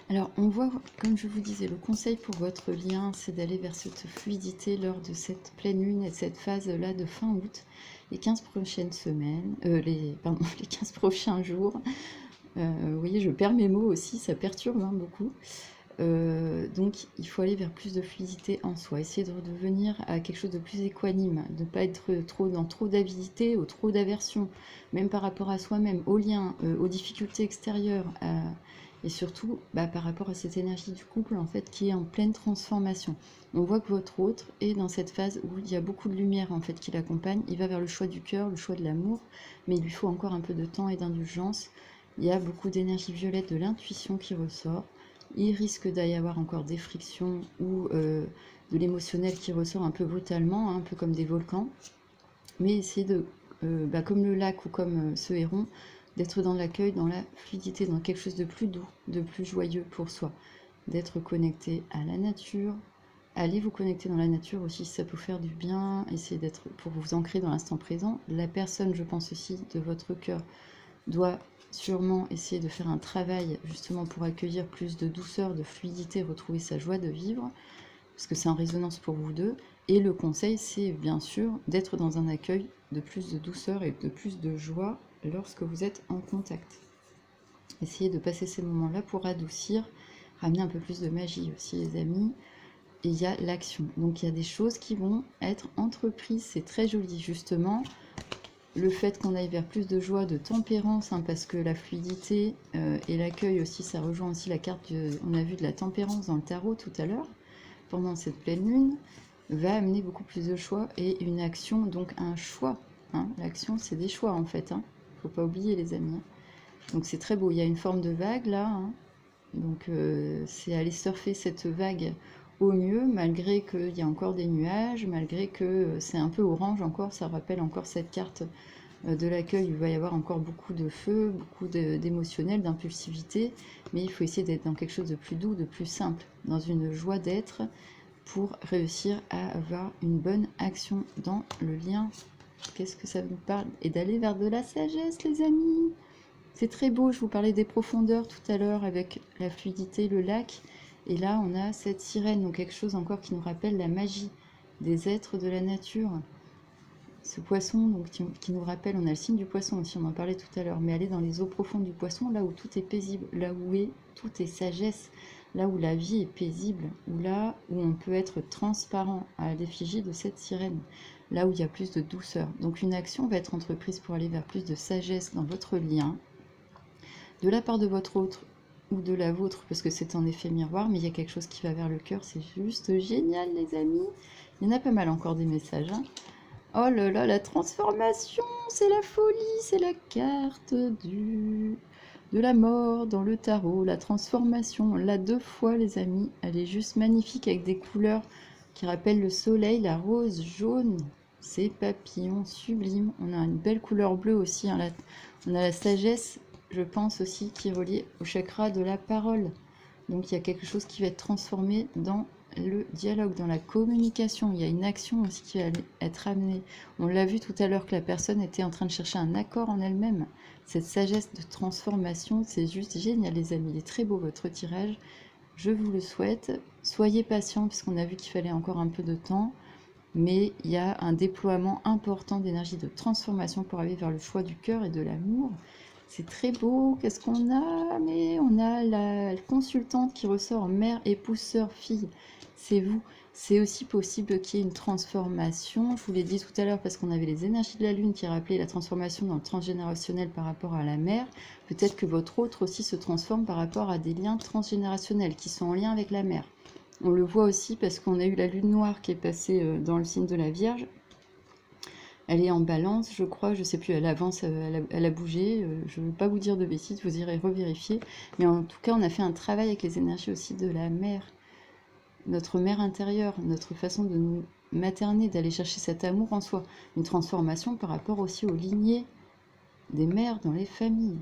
Alors on voit, comme je vous disais, le conseil pour votre lien, c'est d'aller vers cette fluidité lors de cette pleine lune et de cette phase-là de fin août, les 15 prochaines semaines, les 15 prochains jours. Vous voyez, je perds mes mots aussi, ça perturbe beaucoup. Donc il faut aller vers plus de fluidité en soi, essayer de redevenir à quelque chose de plus équanime, de ne pas être dans trop d'avidité ou trop d'aversion, même par rapport à soi-même, aux liens, aux difficultés extérieures, et surtout par rapport à cette énergie du couple en fait qui est en pleine transformation. On voit que votre autre est dans cette phase où il y a beaucoup de lumière en fait qui l'accompagne, il va vers le choix du cœur, le choix de l'amour, mais il lui faut encore un peu de temps et d'indulgence. Il y a beaucoup d'énergie violette de l'intuition qui ressort. Il risque d'y avoir encore des frictions ou de l'émotionnel qui ressort un peu brutalement, hein, un peu comme des volcans. Mais essayez de, comme le lac ou comme ce héron, d'être dans l'accueil, dans la fluidité, dans quelque chose de plus doux, de plus joyeux pour soi. D'être connecté à la nature. Allez vous connecter dans la nature aussi, si ça peut faire du bien. Essayez d'être, pour vous ancrer dans l'instant présent. La personne, je pense aussi, de votre cœur doit sûrement essayer de faire un travail justement pour accueillir plus de douceur, de fluidité, retrouver sa joie de vivre, parce que c'est en résonance pour vous deux. Et le conseil, c'est bien sûr d'être dans un accueil de plus de douceur et de plus de joie lorsque vous êtes en contact. Essayez de passer ces moments-là pour adoucir, ramener un peu plus de magie aussi, les amis. Et il y a l'action. Donc il y a des choses qui vont être entreprises. C'est très joli, justement. Le fait qu'on aille vers plus de joie, de tempérance, hein, parce que la fluidité et l'accueil aussi, ça rejoint aussi la carte, on a vu de la tempérance dans le tarot tout à l'heure, pendant cette pleine lune, va amener beaucoup plus de choix et une action, donc un choix. Hein. L'action, c'est des choix en fait. Hein. Faut pas oublier les amis. Hein. Donc c'est très beau. Il y a une forme de vague là. Hein. Donc c'est aller surfer cette vague au mieux, malgré qu'il y a encore des nuages, malgré que c'est un peu orange encore, ça rappelle encore cette carte de l'accueil, il va y avoir encore beaucoup de feu, beaucoup d'émotionnel, d'impulsivité, mais il faut essayer d'être dans quelque chose de plus doux, de plus simple, dans une joie d'être pour réussir à avoir une bonne action dans le lien. Qu'est-ce que ça vous parle? Et d'aller vers de la sagesse, les amis. C'est très beau, je vous parlais des profondeurs tout à l'heure avec la fluidité, le lac. Et là, on a cette sirène, donc quelque chose encore qui nous rappelle la magie des êtres de la nature. Ce poisson donc, qui nous rappelle, on a le signe du poisson aussi, on en parlait tout à l'heure, mais aller dans les eaux profondes du poisson, là où tout est paisible, là où tout est sagesse, là où la vie est paisible, ou là où on peut être transparent à l'effigie de cette sirène, là où il y a plus de douceur. Donc une action va être entreprise pour aller vers plus de sagesse dans votre lien, de la part de votre autre ou de la vôtre, parce que c'est en effet miroir, mais il y a quelque chose qui va vers le cœur, c'est juste génial les amis. Il y en a pas mal encore des messages, hein. Oh là là, la transformation, c'est la folie, c'est la carte de la mort dans le tarot. La transformation, on l'a 2 fois les amis, elle est juste magnifique avec des couleurs qui rappellent le soleil, la rose jaune, ces papillons sublimes. On a une belle couleur bleue aussi, hein, on a la sagesse, je pense aussi, qui est reliée au chakra de la parole. Donc il y a quelque chose qui va être transformé dans le dialogue, dans la communication. Il y a une action aussi qui va être amenée. On l'a vu tout à l'heure que la personne était en train de chercher un accord en elle-même. Cette sagesse de transformation, c'est juste génial les amis. Il est très beau votre tirage. Je vous le souhaite. Soyez patients puisqu'on a vu qu'il fallait encore un peu de temps. Mais il y a un déploiement important d'énergie de transformation pour aller vers le choix du cœur et de l'amour. C'est très beau. Qu'est-ce qu'on a? Mais on a la consultante qui ressort, mère, épouse, sœur, fille. C'est vous. C'est aussi possible qu'il y ait une transformation. Je vous l'ai dit tout à l'heure parce qu'on avait les énergies de la lune qui rappelaient la transformation dans le transgénérationnel par rapport à la mère. Peut-être que votre autre aussi se transforme par rapport à des liens transgénérationnels qui sont en lien avec la mère. On le voit aussi parce qu'on a eu la lune noire qui est passée dans le signe de la Vierge. Elle est en balance, je crois, je sais plus, elle avance, elle a bougé. Je ne veux pas vous dire de bêtises, vous irez revérifier. Mais en tout cas, on a fait un travail avec les énergies aussi de la mère. Notre mère intérieure, notre façon de nous materner, d'aller chercher cet amour en soi. Une transformation par rapport aussi aux lignées des mères dans les familles.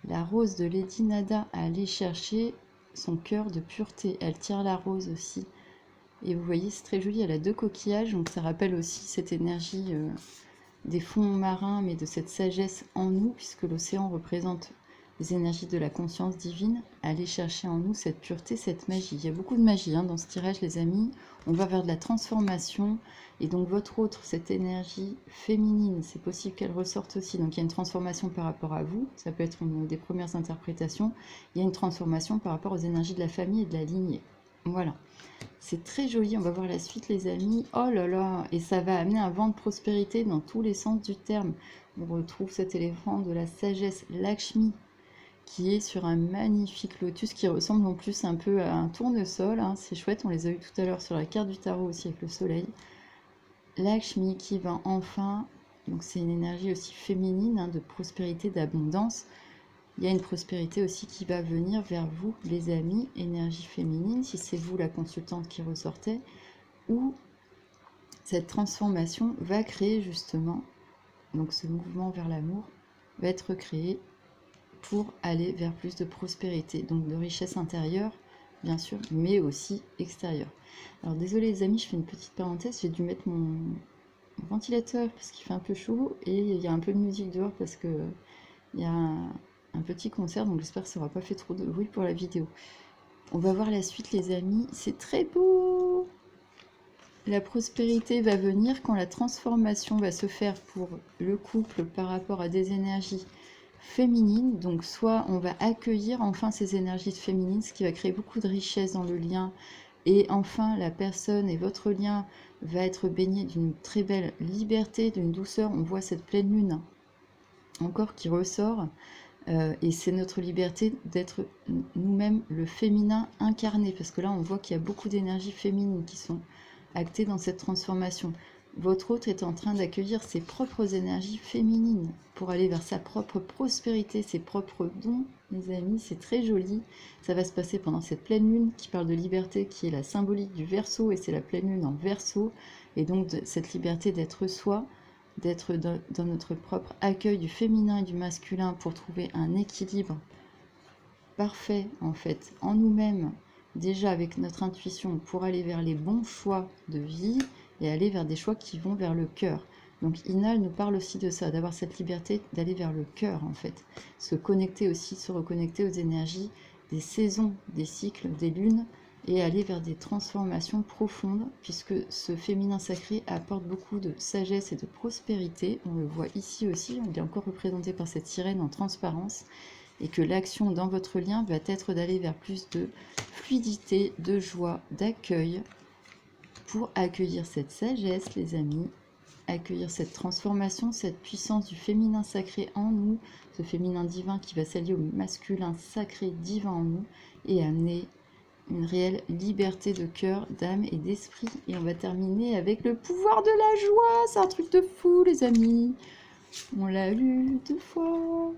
La rose de Lady Nada a allé chercher son cœur de pureté. Elle tire la rose aussi. Et vous voyez, c'est très joli. Elle a 2 coquillages, donc ça rappelle aussi cette énergie des fonds marins, mais de cette sagesse en nous, puisque l'océan représente les énergies de la conscience divine. Aller chercher en nous cette pureté, cette magie. Il y a beaucoup de magie dans ce tirage, les amis. On va vers de la transformation. Et donc votre autre, cette énergie féminine, c'est possible qu'elle ressorte aussi. Donc il y a une transformation par rapport à vous. Ça peut être une des premières interprétations. Il y a une transformation par rapport aux énergies de la famille et de la lignée. Voilà. C'est très joli, on va voir la suite les amis. Oh là là, et ça va amener un vent de prospérité dans tous les sens du terme. On retrouve cet éléphant de la sagesse, Lakshmi, qui est sur un magnifique lotus qui ressemble en plus un peu à un tournesol. Hein. C'est chouette, on les a eu tout à l'heure sur la carte du tarot aussi avec le soleil. Lakshmi qui va enfin, donc c'est une énergie aussi féminine, hein, de prospérité, d'abondance. Il y a une prospérité aussi qui va venir vers vous, les amis, énergie féminine, si c'est vous la consultante qui ressortait, où cette transformation va créer justement, donc ce mouvement vers l'amour va être créé pour aller vers plus de prospérité, donc de richesse intérieure, bien sûr, mais aussi extérieure. Alors désolé les amis, je fais une petite parenthèse, j'ai dû mettre mon ventilateur parce qu'il fait un peu chaud et il y a un peu de musique dehors parce que il y a un petit concert, donc j'espère que ça n'aura pas fait trop de bruit pour la vidéo. On va voir la suite les amis, c'est très beau. La prospérité va venir quand la transformation va se faire pour le couple par rapport à des énergies féminines. Donc soit on va accueillir enfin ces énergies féminines, ce qui va créer beaucoup de richesse dans le lien. Et enfin la personne et votre lien va être baigné d'une très belle liberté, d'une douceur. On voit cette pleine lune encore qui ressort. Et c'est notre liberté d'être nous-mêmes le féminin incarné, parce que là on voit qu'il y a beaucoup d'énergies féminines qui sont actées dans cette transformation. Votre autre est en train d'accueillir ses propres énergies féminines pour aller vers sa propre prospérité, ses propres dons, les amis, c'est très joli. Ça va se passer pendant cette pleine lune qui parle de liberté, qui est la symbolique du Verseau, et c'est la pleine lune en Verseau, et donc cette liberté d'être soi, d'être dans notre propre accueil du féminin et du masculin pour trouver un équilibre parfait en fait en nous-mêmes, déjà avec notre intuition pour aller vers les bons choix de vie et aller vers des choix qui vont vers le cœur. Donc Inal nous parle aussi de ça, d'avoir cette liberté d'aller vers le cœur en fait, se connecter aussi, se reconnecter aux énergies des saisons, des cycles, des lunes, et aller vers des transformations profondes, puisque ce féminin sacré apporte beaucoup de sagesse et de prospérité. On le voit ici aussi, il est encore représenté par cette sirène en transparence, et que l'action dans votre lien va être d'aller vers plus de fluidité, de joie, d'accueil, pour accueillir cette sagesse, les amis, accueillir cette transformation, cette puissance du féminin sacré en nous, ce féminin divin qui va s'allier au masculin sacré divin en nous, et amener une réelle liberté de cœur, d'âme et d'esprit. Et on va terminer avec le pouvoir de la joie. C'est un truc de fou, les amis. On l'a lu 2 fois.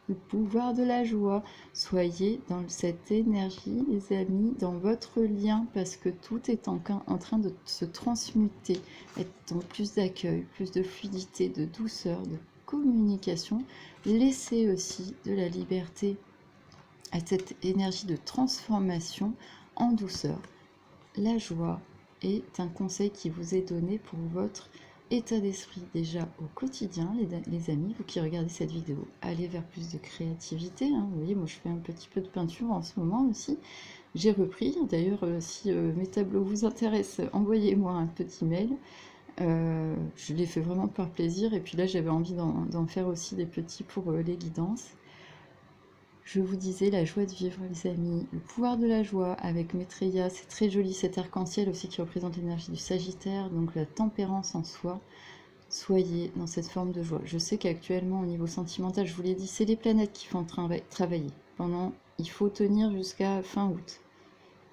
Le pouvoir de la joie. Soyez dans cette énergie, les amis, dans votre lien, parce que tout est en train de se transmuter, être dans plus d'accueil, plus de fluidité, de douceur, de communication. Laissez aussi de la liberté à cette énergie de transformation en douceur. La joie est un conseil qui vous est donné pour votre état d'esprit déjà au quotidien, les amis. Vous qui regardez cette vidéo, allez vers plus de créativité. Vous voyez, moi je fais un petit peu de peinture en ce moment aussi. J'ai repris. D'ailleurs, si mes tableaux vous intéressent, envoyez-moi un petit mail. Je les fais vraiment par plaisir. Et puis là, j'avais envie d'en faire aussi des petits pour les guidances. Je vous disais la joie de vivre, les amis, le pouvoir de la joie avec Maitreya, c'est très joli, cet arc-en-ciel aussi qui représente l'énergie du Sagittaire, donc la tempérance en soi. Soyez dans cette forme de joie. Je sais qu'actuellement, au niveau sentimental, je vous l'ai dit, c'est les planètes qui font travailler. Il faut tenir jusqu'à fin août.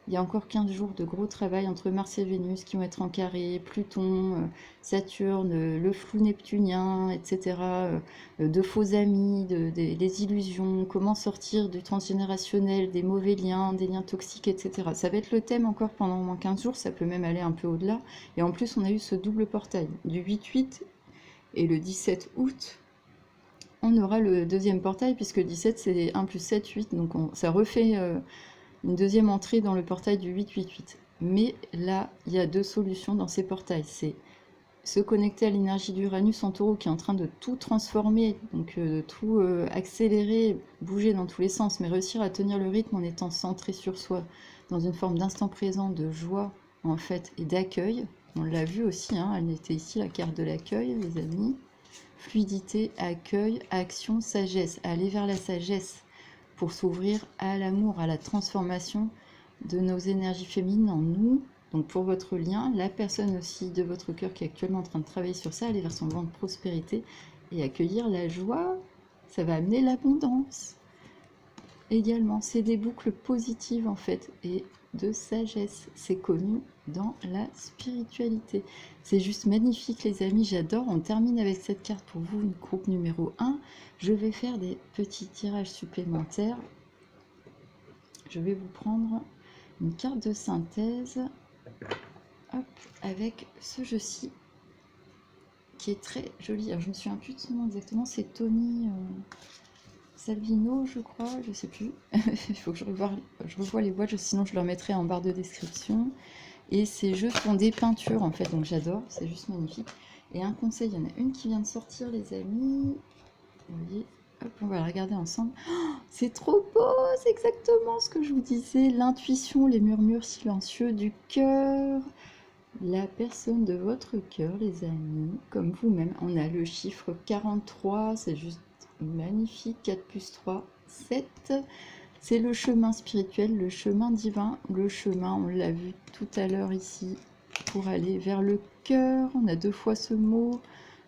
Il y a encore 15 jours de gros travail entre Mars et Vénus qui vont être en carré, Pluton, Saturne, le flou neptunien, etc. De faux amis, des illusions, comment sortir du transgénérationnel, des mauvais liens, des liens toxiques, etc. Ça va être le thème encore pendant au moins 15 jours, ça peut même aller un peu au-delà. Et en plus, on a eu ce double portail du 8-8 et le 17 août. On aura le deuxième portail puisque le 17 c'est 1 plus 7, 8, donc ça refait une deuxième entrée dans le portail du 888. Mais là, il y a 2 solutions dans ces portails. C'est se connecter à l'énergie d'Uranus en taureau qui est en train de tout transformer, donc de tout accélérer, bouger dans tous les sens, mais réussir à tenir le rythme en étant centré sur soi, dans une forme d'instant présent, de joie en fait, et d'accueil. On l'a vu aussi, elle était ici, la carte de l'accueil, les amis. Fluidité, accueil, action, sagesse. Aller vers la sagesse pour s'ouvrir à l'amour, à la transformation de nos énergies féminines en nous. Donc pour votre lien, la personne aussi de votre cœur qui est actuellement en train de travailler sur ça, aller vers son vent de prospérité et accueillir la joie, ça va amener l'abondance. Également, c'est des boucles positives en fait et de sagesse. C'est connu dans la spiritualité. C'est juste magnifique les amis, j'adore. On termine avec cette carte pour vous, une groupe numéro 1. Je vais faire des petits tirages supplémentaires. Je vais vous prendre une carte de synthèse, hop, avec ce jeu-ci, qui est très joli. Alors, je me souviens plus de son nom exactement, c'est Tony Salvino, je crois, je sais plus. Il faut que je revoie les boîtes, sinon je leur mettrai en barre de description. Et ces jeux font des peintures en fait, donc j'adore, c'est juste magnifique. Et un conseil, il y en a une qui vient de sortir les amis. Vous voyez, hop, on va la regarder ensemble. Oh, c'est trop beau, c'est exactement ce que je vous disais. L'intuition, les murmures silencieux du cœur. La personne de votre cœur, les amis, comme vous-même. On a le chiffre 43, c'est juste magnifique. 4 plus 3, 7. C'est le chemin spirituel, le chemin divin, le chemin, on l'a vu tout à l'heure ici, pour aller vers le cœur. On a 2 fois ce mot,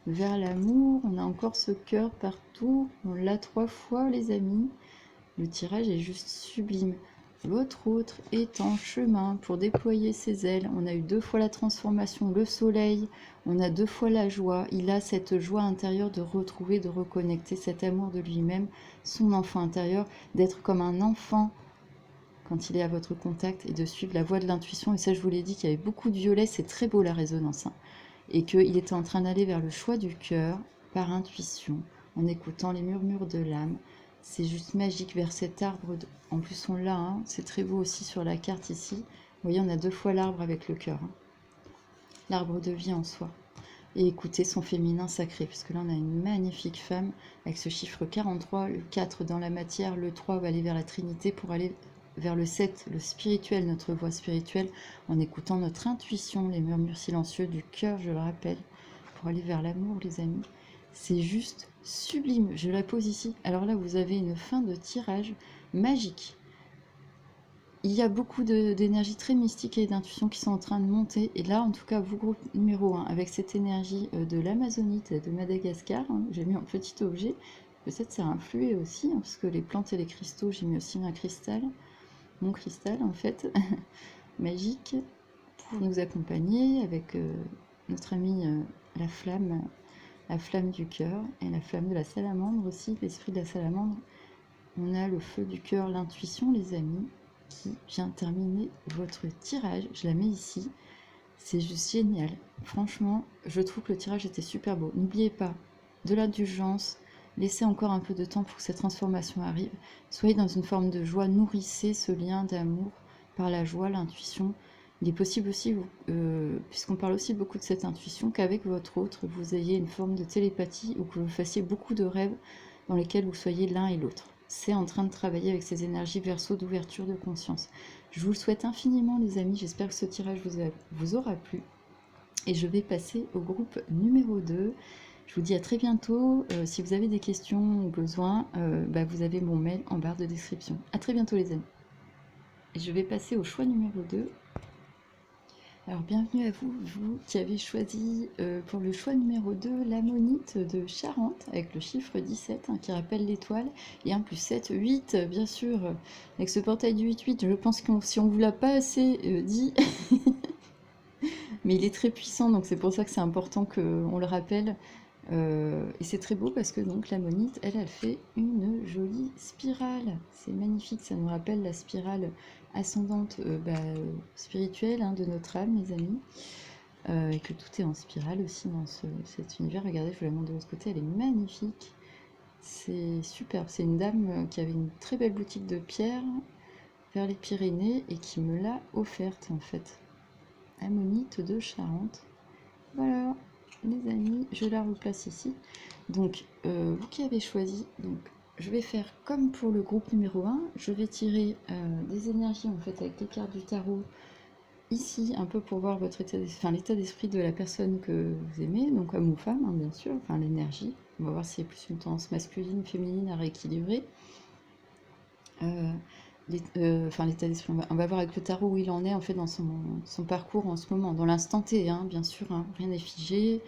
vers l'amour. On a encore ce cœur partout. On l'a 3 fois, les amis. Le tirage est juste sublime. L'autre est en chemin pour déployer ses ailes. On a eu 2 fois la transformation, le soleil. On a 2 fois la joie. Il a cette joie intérieure de retrouver, de reconnecter cet amour de lui-même, son enfant intérieur, d'être comme un enfant quand il est à votre contact et de suivre la voie de l'intuition. Et ça, je vous l'ai dit qu'il y avait beaucoup de violet, c'est très beau la résonance. Et qu'il était en train d'aller vers le choix du cœur par intuition, en écoutant les murmures de l'âme. C'est juste magique vers cet arbre. En plus, on l'a, c'est très beau aussi sur la carte ici. Vous voyez, on a 2 fois l'arbre avec le cœur. L'arbre de vie en soi. Et écoutez son féminin sacré, puisque là, on a une magnifique femme avec ce chiffre 43, le 4 dans la matière, le 3 va aller vers la Trinité pour aller vers le 7, le spirituel, notre voie spirituelle, en écoutant notre intuition, les murmures silencieux du cœur, je le rappelle, pour aller vers l'amour, les amis. C'est juste sublime. Je la pose ici. Alors là, vous avez une fin de tirage magique. Il y a beaucoup d'énergie très mystique et d'intuition qui sont en train de monter. Et là, en tout cas, vous, groupe numéro 1, avec cette énergie de l'Amazonite de Madagascar, hein, j'ai mis un petit objet. Peut-être ça a influé aussi, hein, parce que les plantes et les cristaux, j'ai mis aussi un cristal, mon cristal en fait, magique, pour nous accompagner avec notre amie la flamme du cœur et la flamme de la salamandre aussi, l'esprit de la salamandre. On a le feu du cœur, l'intuition, les amis, qui vient terminer votre tirage. Je la mets ici. C'est juste génial. Franchement, je trouve que le tirage était super beau. N'oubliez pas de l'indulgence. Laissez encore un peu de temps pour que cette transformation arrive. Soyez dans une forme de joie. Nourrissez ce lien d'amour par la joie, l'intuition. Il est possible aussi, puisqu'on parle aussi beaucoup de cette intuition, qu'avec votre autre, vous ayez une forme de télépathie ou que vous fassiez beaucoup de rêves dans lesquels vous soyez l'un et l'autre. C'est en train de travailler avec ces énergies verso d'ouverture de conscience. Je vous le souhaite infiniment, les amis. J'espère que ce tirage vous aura plu. Et je vais passer au groupe numéro 2. Je vous dis à très bientôt. Si vous avez des questions ou besoins, vous avez mon mail en barre de description. À très bientôt, les amis. Et je vais passer au choix numéro 2. Alors bienvenue à vous, vous qui avez choisi pour le choix numéro 2 l'ammonite de Charente avec le chiffre 17 hein, qui rappelle l'étoile et 1 plus 7, 8 bien sûr avec ce portail du 8-8 je pense que si on ne vous l'a pas assez dit mais il est très puissant donc c'est pour ça que c'est important qu'on le rappelle et c'est très beau parce que donc l'ammonite elle fait une jolie spirale, c'est magnifique, ça nous rappelle la spirale ascendante spirituelle hein, de notre âme les amis et que tout est en spirale aussi dans cet univers. Regardez, je vous la montre de l'autre côté, elle est magnifique, c'est superbe, c'est une dame qui avait une très belle boutique de pierres vers les Pyrénées et qui me l'a offerte en fait. Ammonite de Charente, voilà les amis, je la replace ici. Donc vous qui avez choisi, donc je vais faire comme pour le groupe numéro 1, je vais tirer des énergies en fait avec les cartes du tarot ici un peu pour voir votre l'état d'esprit de la personne que vous aimez, donc homme ou femme hein, bien sûr, enfin l'énergie. On va voir s'il y a plus une tendance masculine, féminine à rééquilibrer. L'état d'esprit, on va voir avec le tarot où il en est en fait dans son parcours en ce moment, dans l'instant T, hein, bien sûr, hein, rien n'est figé.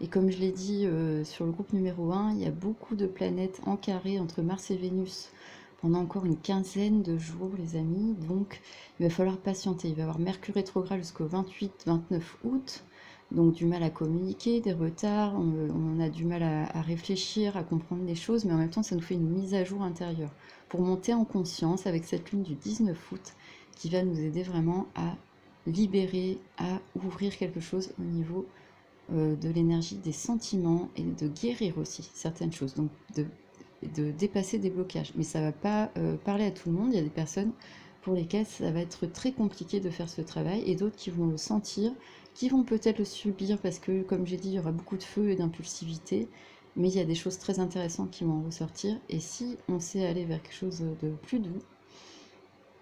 Et comme je l'ai dit sur le groupe numéro 1, il y a beaucoup de planètes en carré entre Mars et Vénus pendant encore une quinzaine de jours, les amis. Donc, il va falloir patienter. Il va y avoir Mercure rétrograde jusqu'au 28-29 août. Donc, du mal à communiquer, des retards. On a du mal à réfléchir, à comprendre les choses. Mais en même temps, ça nous fait une mise à jour intérieure pour monter en conscience avec cette lune du 19 août qui va nous aider vraiment à libérer, à ouvrir quelque chose au niveau de l'énergie des sentiments et de guérir aussi certaines choses, donc de dépasser des blocages. Mais ça ne va pas parler à tout le monde. Il y a des personnes pour lesquelles ça va être très compliqué de faire ce travail et d'autres qui vont le sentir, qui vont peut-être le subir parce que, comme j'ai dit, il y aura beaucoup de feu et d'impulsivité. Mais il y a des choses très intéressantes qui vont en ressortir. Et si on sait aller vers quelque chose de plus doux,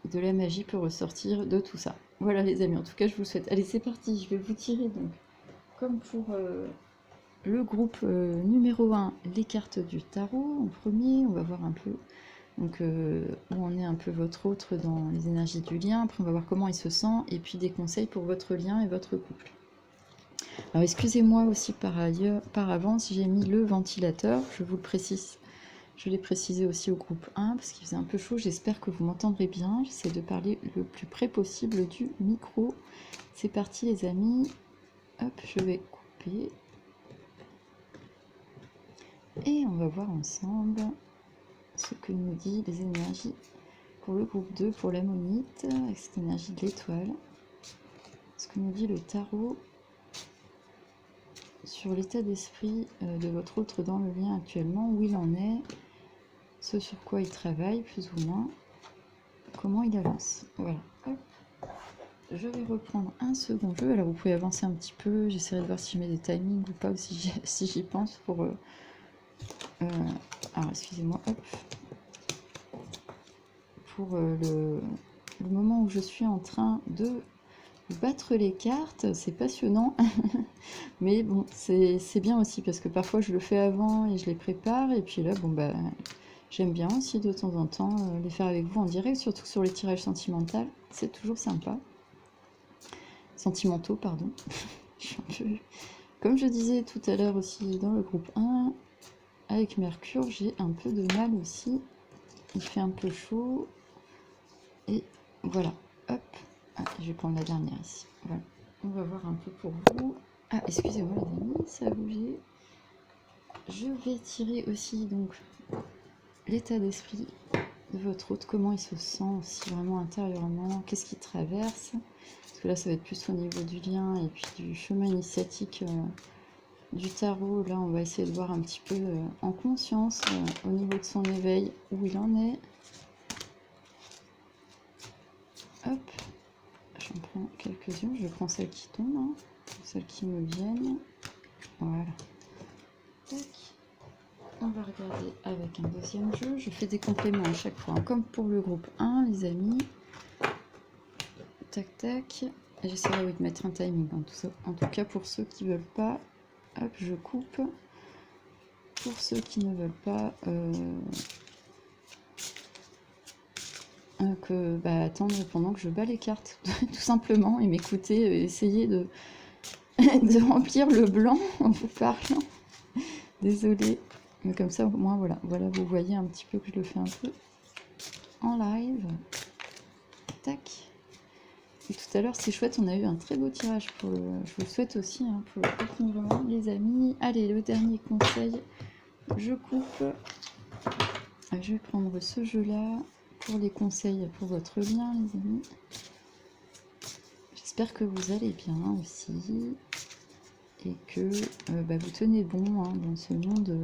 de la magie peut ressortir de tout ça. Voilà les amis, en tout cas je vous le souhaite. Allez c'est parti, je vais vous tirer donc comme pour le groupe numéro 1, les cartes du tarot. En premier, on va voir un peu donc, où en est un peu votre autre dans les énergies du lien. Après, on va voir comment il se sent et puis des conseils pour votre lien et votre couple. Alors, excusez-moi aussi par avance, j'ai mis le ventilateur, je vous le précise. Je l'ai précisé aussi au groupe 1 parce qu'il faisait un peu chaud. J'espère que vous m'entendrez bien. J'essaie de parler le plus près possible du micro. C'est parti les amis. Hop, je vais couper. Et on va voir ensemble ce que nous dit les énergies pour le groupe 2, pour l'ammonite, avec cette énergie de l'étoile. Ce que nous dit le tarot sur l'état d'esprit de votre autre dans le lien actuellement, où il en est, ce sur quoi il travaille, plus ou moins, comment il avance. Voilà. Hop. Je vais reprendre un second jeu. Alors vous pouvez avancer un petit peu. J'essaierai de voir si je mets des timings ou pas, ou si j'y pense pour... alors excusez-moi, hop. pour le moment où je suis en train de battre les cartes. C'est passionnant, mais bon, c'est bien aussi parce que parfois je le fais avant et je les prépare, et puis là, bon bah, j'aime bien aussi de temps en temps les faire avec vous en direct, surtout sur les tirages sentimentaux, c'est toujours sympa. Sentimentaux, pardon. Je suis un peu... Comme je disais tout à l'heure aussi dans le groupe 1, avec Mercure, j'ai un peu de mal aussi. Il fait un peu chaud. Et voilà, hop. Ah, je vais prendre la dernière ici. Voilà. On va voir un peu pour vous. Ah, excusez-moi les amis, ça a bougé. Je vais tirer aussi donc l'état d'esprit de votre hôte, comment il se sent aussi vraiment intérieurement, qu'est-ce qu'il traverse. Parce que là, ça va être plus au niveau du lien et puis du chemin initiatique du tarot. Là, on va essayer de voir un petit peu en conscience au niveau de son éveil où il en est. Hop, j'en prends quelques-unes, je prends celles qui tombent, hein, celles qui me viennent. Voilà. Tac. On va regarder avec un deuxième jeu. Je fais des compléments à chaque fois, hein, comme pour le groupe 1, les amis. Tac, tac. J'essaierai oui, de mettre un timing en tout cas pour ceux qui ne veulent pas. Hop, je coupe. Pour ceux qui ne veulent pas attendre pendant que je bats les cartes, tout simplement, et m'écouter, essayer de, de remplir le blanc en vous parlant. Désolée, mais comme ça au moins voilà, vous voyez un petit peu que je le fais un peu en live. Tac. Et tout à l'heure c'est chouette, on a eu un très beau tirage pour le... Je vous le souhaite aussi hein, pour le confinement, les amis. Allez, le dernier conseil, je coupe. Je vais prendre ce jeu là pour les conseils pour votre lien, les amis. J'espère que vous allez bien aussi et que vous tenez bon hein, dans ce monde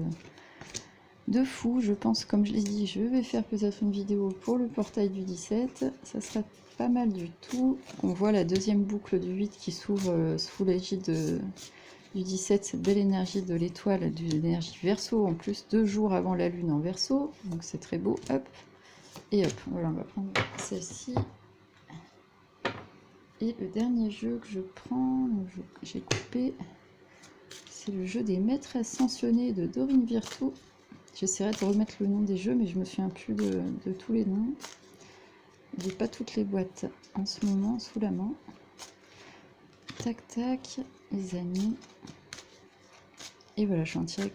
de fou. Je pense, comme je l'ai dit, je vais faire peut-être une vidéo pour le portail du 17. Ça sera pas mal du tout. On voit la deuxième boucle du 8 qui s'ouvre sous l'égide du 17, cette belle énergie de l'étoile, de l'énergie Verseau, en plus 2 jours avant la lune en Verseau, donc c'est très beau. Hop, et hop, voilà, on va prendre celle-ci. Et le dernier jeu que je prends, j'ai coupé, c'est le jeu des maîtres ascensionnés de Dorine Virtue. J'essaierai de remettre le nom des jeux, mais je me souviens plus de tous les noms. J'ai pas toutes les boîtes en ce moment sous la main. Tac tac, les amis. Et voilà, je vais en tirer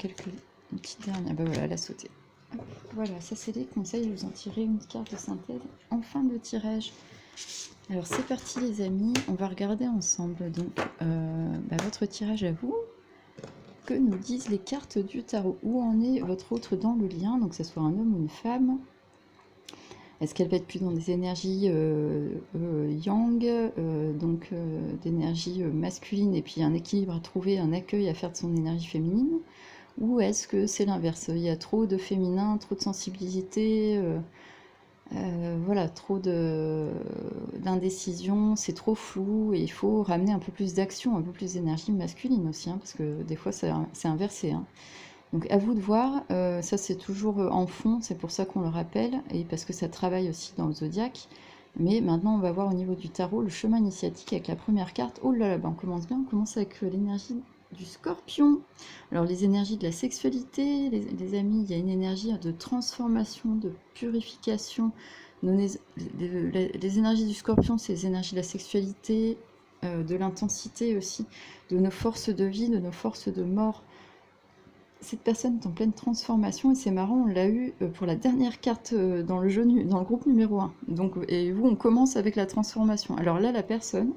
une petite dernière. Bah voilà, elle a sauté. Hop, voilà, ça c'est les conseils. Je vais vous en tirer une carte de synthèse en fin de tirage. Alors c'est parti les amis, on va regarder ensemble donc votre tirage à vous. Que nous disent les cartes du tarot? Où en est votre autre dans le lien, donc que ce soit un homme ou une femme? Est-ce qu'elle va être plus dans des énergies yang, d'énergie masculine, et puis un équilibre à trouver, un accueil à faire de son énergie féminine? Ou est-ce que c'est l'inverse? Il y a trop de féminin, trop de sensibilité, voilà, trop d'indécision, c'est trop flou, et il faut ramener un peu plus d'action, un peu plus d'énergie masculine aussi, hein, parce que des fois c'est inversé. Hein. Donc à vous de voir, ça c'est toujours en fond, c'est pour ça qu'on le rappelle, et parce que ça travaille aussi dans le zodiaque. Mais maintenant on va voir au niveau du tarot le chemin initiatique avec la première carte. Oh là là, on commence bien, on commence avec l'énergie du Scorpion. Alors les énergies de la sexualité, les amis, il y a une énergie de transformation, de purification. Les énergies du Scorpion, c'est les énergies de la sexualité, de l'intensité aussi, de nos forces de vie, de nos forces de mort. Cette personne est en pleine transformation, et c'est marrant, on l'a eu pour la dernière carte dans le jeu, dans le groupe numéro 1. Donc, et vous, on commence avec la transformation. Alors là, la personne,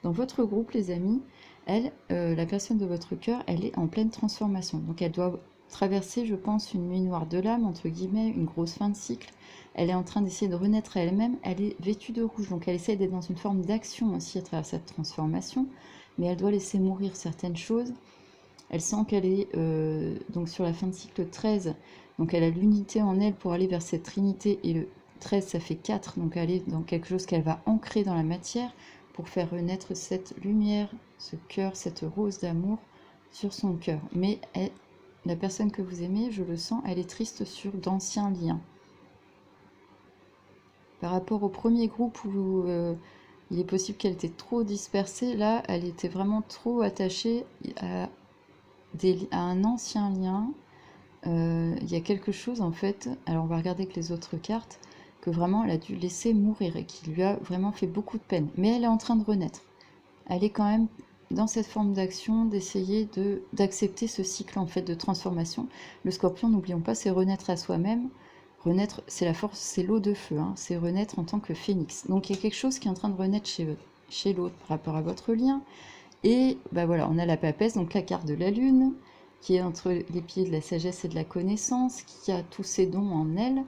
dans votre groupe, les amis, elle, la personne de votre cœur, elle est en pleine transformation. Donc elle doit traverser, je pense, une nuit noire de l'âme, entre guillemets, une grosse fin de cycle. Elle est en train d'essayer de renaître à elle-même. Elle est vêtue de rouge, donc elle essaie d'être dans une forme d'action aussi à travers cette transformation. Mais elle doit laisser mourir certaines choses. Elle sent qu'elle est donc sur la fin de cycle 13, donc elle a l'unité en elle pour aller vers cette trinité, et le 13 ça fait 4, donc elle est dans quelque chose qu'elle va ancrer dans la matière pour faire renaître cette lumière, ce cœur, cette rose d'amour sur son cœur. Mais la personne que vous aimez, je le sens, elle est triste sur d'anciens liens. par rapport au premier groupe où il est possible qu'elle était trop dispersée, là, elle était vraiment trop attachée à, à un ancien lien. Il y a quelque chose, en fait, alors on va regarder avec les autres cartes, que vraiment elle a dû laisser mourir et qui lui a vraiment fait beaucoup de peine. Mais elle est en train de renaître. Elle est quand même dans cette forme d'action, d'essayer d'accepter ce cycle en fait de transformation. Le scorpion, n'oublions pas, c'est renaître à soi-même. Renaître, c'est la force, c'est l'eau de feu, hein, c'est renaître en tant que phénix. Donc il y a quelque chose qui est en train de renaître chez l'autre par rapport à votre lien. Et bah voilà, on a la papesse, donc la carte de la lune, qui est entre les pieds de la sagesse et de la connaissance, qui a tous ses dons en elle,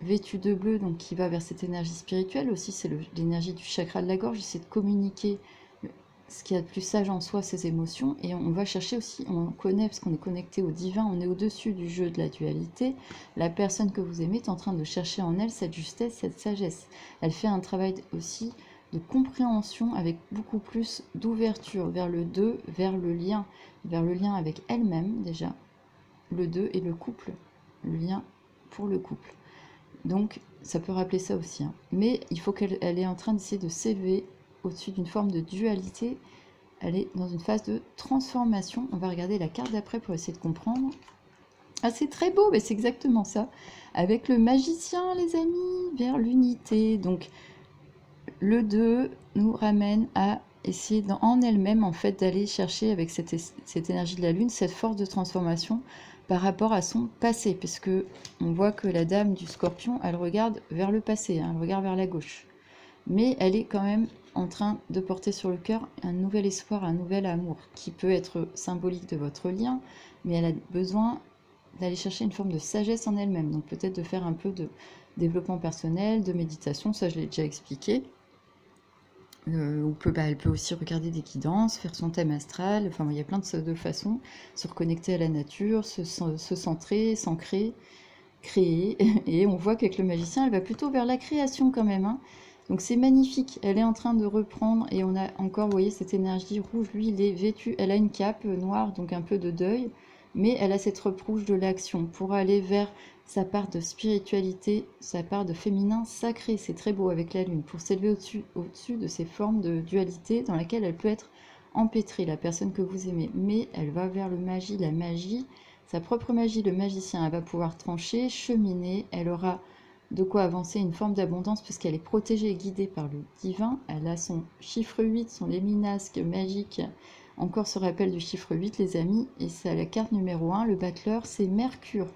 vêtue de bleu, donc qui va vers cette énergie spirituelle aussi, c'est l'énergie du chakra de la gorge, c'est de communiquer ce qu'il y a de plus sage en soi, ses émotions, et on va chercher aussi, on connaît, parce qu'on est connecté au divin, on est au-dessus du jeu de la dualité, la personne que vous aimez est en train de chercher en elle cette justesse, cette sagesse. Elle fait un travail aussi de compréhension avec beaucoup plus d'ouverture vers le deux, vers le lien avec elle-même déjà, le deux et le couple, le lien pour le couple. Donc ça peut rappeler ça aussi, hein. Mais il faut qu'elle est en train d'essayer de s'élever au-dessus d'une forme de dualité. Elle est dans une phase de transformation. On va regarder la carte d'après pour essayer de comprendre. Ah, c'est très beau, mais c'est exactement ça. Avec le magicien, les amis, vers l'unité. Donc le 2 nous ramène à essayer en elle-même en fait d'aller chercher avec cette énergie de la lune cette force de transformation par rapport à son passé, parce que on voit que la dame du scorpion, elle regarde vers le passé, hein, elle regarde vers la gauche, mais elle est quand même en train de porter sur le cœur un nouvel espoir, un nouvel amour qui peut être symbolique de votre lien, mais elle a besoin d'aller chercher une forme de sagesse en elle-même, donc peut-être de faire un peu de développement personnel, de méditation, ça je l'ai déjà expliqué. Elle peut aussi regarder des guidances, faire son thème astral, enfin il y a plein de façons, se reconnecter à la nature, se centrer, s'ancrer, créer. Et on voit qu'avec le magicien, elle va plutôt vers la création quand même, hein. Donc c'est magnifique, elle est en train de reprendre et on a encore, vous voyez, cette énergie rouge, lui il est vêtu, elle a une cape noire, donc un peu de deuil, mais elle a cette robe rouge de l'action pour aller vers sa part de spiritualité, sa part de féminin sacré, c'est très beau avec la lune, pour s'élever au-dessus de ces formes de dualité dans laquelle elle peut être empêtrée, la personne que vous aimez, mais elle va vers la magie, sa propre magie, le magicien, elle va pouvoir trancher, cheminer, elle aura de quoi avancer une forme d'abondance puisqu'elle est protégée et guidée par le divin, elle a son chiffre 8, son léminasque magique, encore ce rappel du chiffre 8 les amis, et c'est la carte numéro 1, le battleur, c'est Mercure.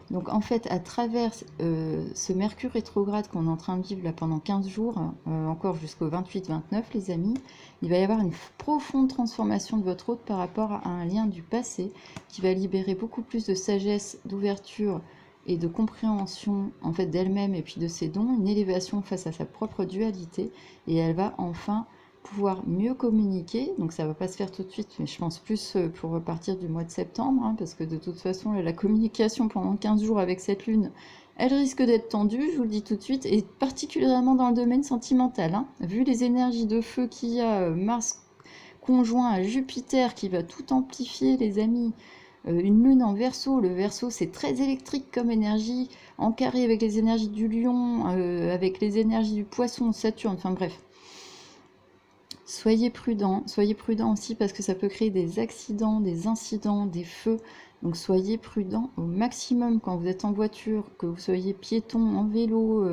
Donc en fait, à travers ce Mercure rétrograde qu'on est en train de vivre là pendant 15 jours, encore jusqu'au 28-29 les amis, il va y avoir une profonde transformation de votre hôte par rapport à un lien du passé qui va libérer beaucoup plus de sagesse, d'ouverture et de compréhension en fait d'elle-même et puis de ses dons, une élévation face à sa propre dualité, et elle va enfin pouvoir mieux communiquer, donc ça va pas se faire tout de suite, mais je pense plus pour repartir du mois de septembre, hein, parce que de toute façon la communication pendant 15 jours avec cette lune, elle risque d'être tendue, je vous le dis tout de suite, et particulièrement dans le domaine sentimental, hein. Vu les énergies de feu qu'il y a, Mars conjoint à Jupiter qui va tout amplifier les amis, une lune en Verseau, le Verseau c'est très électrique comme énergie, en carré avec les énergies du lion, avec les énergies du poisson, Saturne, enfin bref. Soyez prudents aussi parce que ça peut créer des accidents, des incidents, des feux. Donc soyez prudents au maximum quand vous êtes en voiture, que vous soyez piéton, en vélo,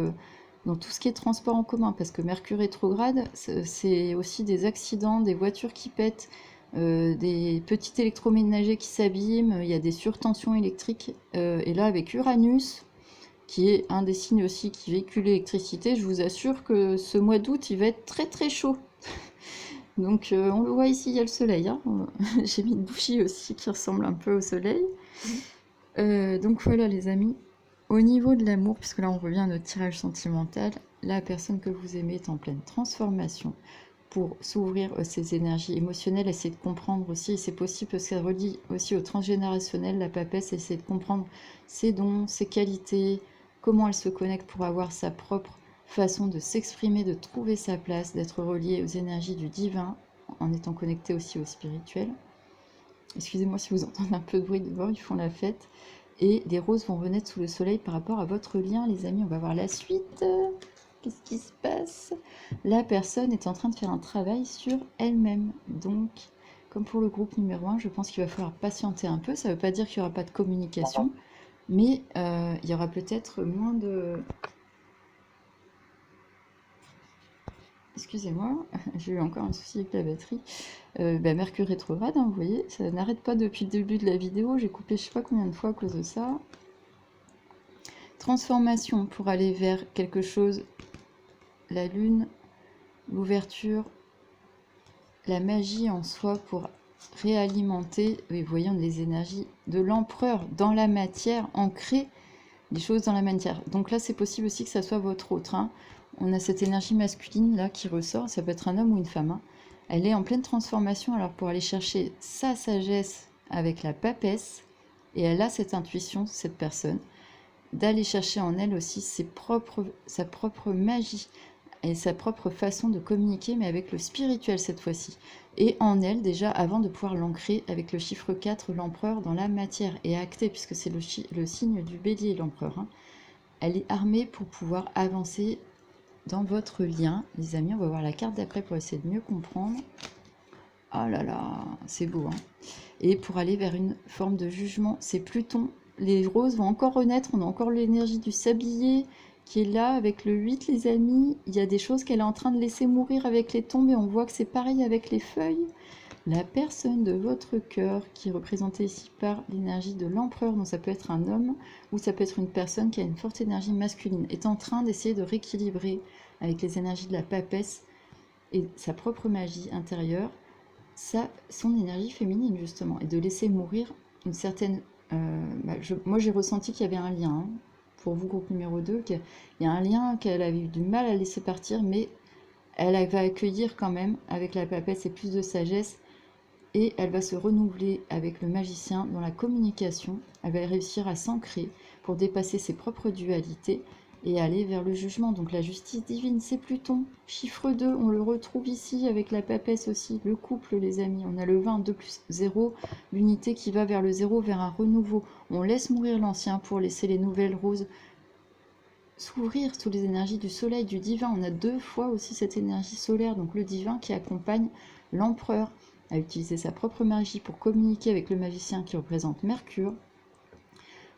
dans tout ce qui est transport en commun, parce que Mercure rétrograde, c'est aussi des accidents, des voitures qui pètent, des petits électroménagers qui s'abîment, il y a des surtensions électriques. Et là, avec Uranus, qui est un des signes aussi qui véhicule l'électricité, je vous assure que ce mois d'août, il va être très très chaud. Donc on le voit ici, il y a le soleil, hein. J'ai mis une bougie aussi qui ressemble un peu au soleil. Donc voilà les amis, au niveau de l'amour, puisque là on revient à notre tirage sentimental, la personne que vous aimez est en pleine transformation pour s'ouvrir ces énergies émotionnelles, essayer de comprendre aussi, et c'est possible parce qu'elle relie aussi au transgénérationnel, la papesse, essayer de comprendre ses dons, ses qualités, comment elle se connecte pour avoir sa propre façon de s'exprimer, de trouver sa place, d'être reliée aux énergies du divin, en étant connecté aussi au spirituel. Excusez-moi si vous entendez un peu de bruit dehors, ils font la fête. Et des roses vont renaître sous le soleil par rapport à votre lien, les amis. On va voir la suite. qu'est-ce qui se passe? La personne est en train de faire un travail sur elle-même. Donc, comme pour le groupe numéro 1, je pense qu'il va falloir patienter un peu. Ça ne veut pas dire qu'il n'y aura pas de communication, mais il y aura peut-être moins de... Excusez-moi, j'ai eu encore un souci avec la batterie. Mercure rétrograde, hein, vous voyez, ça n'arrête pas depuis le début de la vidéo. J'ai coupé je sais pas combien de fois à cause de ça. Transformation pour aller vers quelque chose. La lune, l'ouverture, la magie en soi pour réalimenter, oui, voyons les énergies de l'empereur dans la matière, ancrer les choses dans la matière. Donc là, c'est possible aussi que ça soit votre autre. Hein. On a cette énergie masculine là qui ressort, ça peut être un homme ou une femme. Hein. Elle est en pleine transformation, alors pour aller chercher sa sagesse avec la papesse, et elle a cette intuition, cette personne, d'aller chercher en elle aussi sa propre magie et sa propre façon de communiquer, mais avec le spirituel cette fois-ci. Et en elle, déjà, avant de pouvoir l'ancrer avec le chiffre 4, l'empereur, dans la matière, et acter, puisque c'est le signe du bélier, l'empereur. Hein. Elle est armée pour pouvoir avancer dans votre lien. Les amis, on va voir la carte d'après pour essayer de mieux comprendre. Oh là là, c'est beau. Hein. Et pour aller vers une forme de jugement, c'est Pluton. Les roses vont encore renaître, on a encore l'énergie du sablier qui est là avec le 8, les amis. Il y a des choses qu'elle est en train de laisser mourir avec les tombes et on voit que c'est pareil avec les feuilles. La personne de votre cœur, qui est représentée ici par l'énergie de l'empereur, donc ça peut être un homme ou ça peut être une personne qui a une forte énergie masculine, est en train d'essayer de rééquilibrer avec les énergies de la papesse et sa propre magie intérieure, son énergie féminine justement, et de laisser mourir une certaine... moi j'ai ressenti qu'il y avait un lien, hein, pour vous groupe numéro 2, qu'il y a un lien qu'elle avait eu du mal à laisser partir, mais elle va accueillir quand même avec la papesse et plus de sagesse, et elle va se renouveler avec le magicien dans la communication. Elle va réussir à s'ancrer pour dépasser ses propres dualités et aller vers le jugement. Donc la justice divine, c'est Pluton. Chiffre 2, on le retrouve ici avec la papesse aussi. Le couple, les amis, on a le 20, 2 plus 0, l'unité qui va vers le 0, vers un renouveau. On laisse mourir l'ancien pour laisser les nouvelles roses s'ouvrir sous les énergies du soleil, du divin. On a 2 fois aussi cette énergie solaire, donc le divin qui accompagne l'empereur à utiliser sa propre magie pour communiquer avec le magicien qui représente Mercure,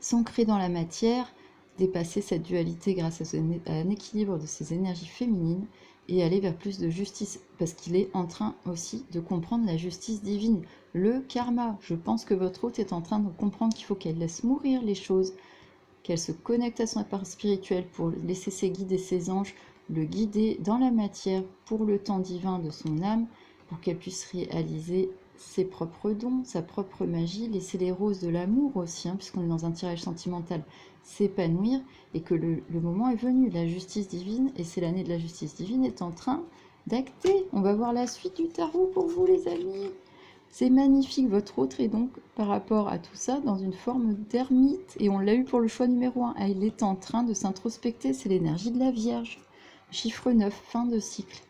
s'ancrer dans la matière, dépasser cette dualité grâce à un équilibre de ses énergies féminines et aller vers plus de justice, parce qu'il est en train aussi de comprendre la justice divine, le karma. Je pense que votre hôte est en train de comprendre qu'il faut qu'elle laisse mourir les choses, qu'elle se connecte à son part spirituelle pour laisser ses guides et ses anges le guider dans la matière pour le temps divin de son âme, pour qu'elle puisse réaliser ses propres dons, sa propre magie, laisser les roses de l'amour aussi, hein, puisqu'on est dans un tirage sentimental, s'épanouir, et que le moment est venu, la justice divine, et c'est l'année de la justice divine, est en train d'acter. On va voir la suite du tarot pour vous les amis. C'est magnifique, votre autre est donc par rapport à tout ça dans une forme d'ermite, et on l'a eu pour le choix numéro 1. Elle est en train de s'introspecter, c'est l'énergie de la Vierge. Chiffre 9, fin de cycle.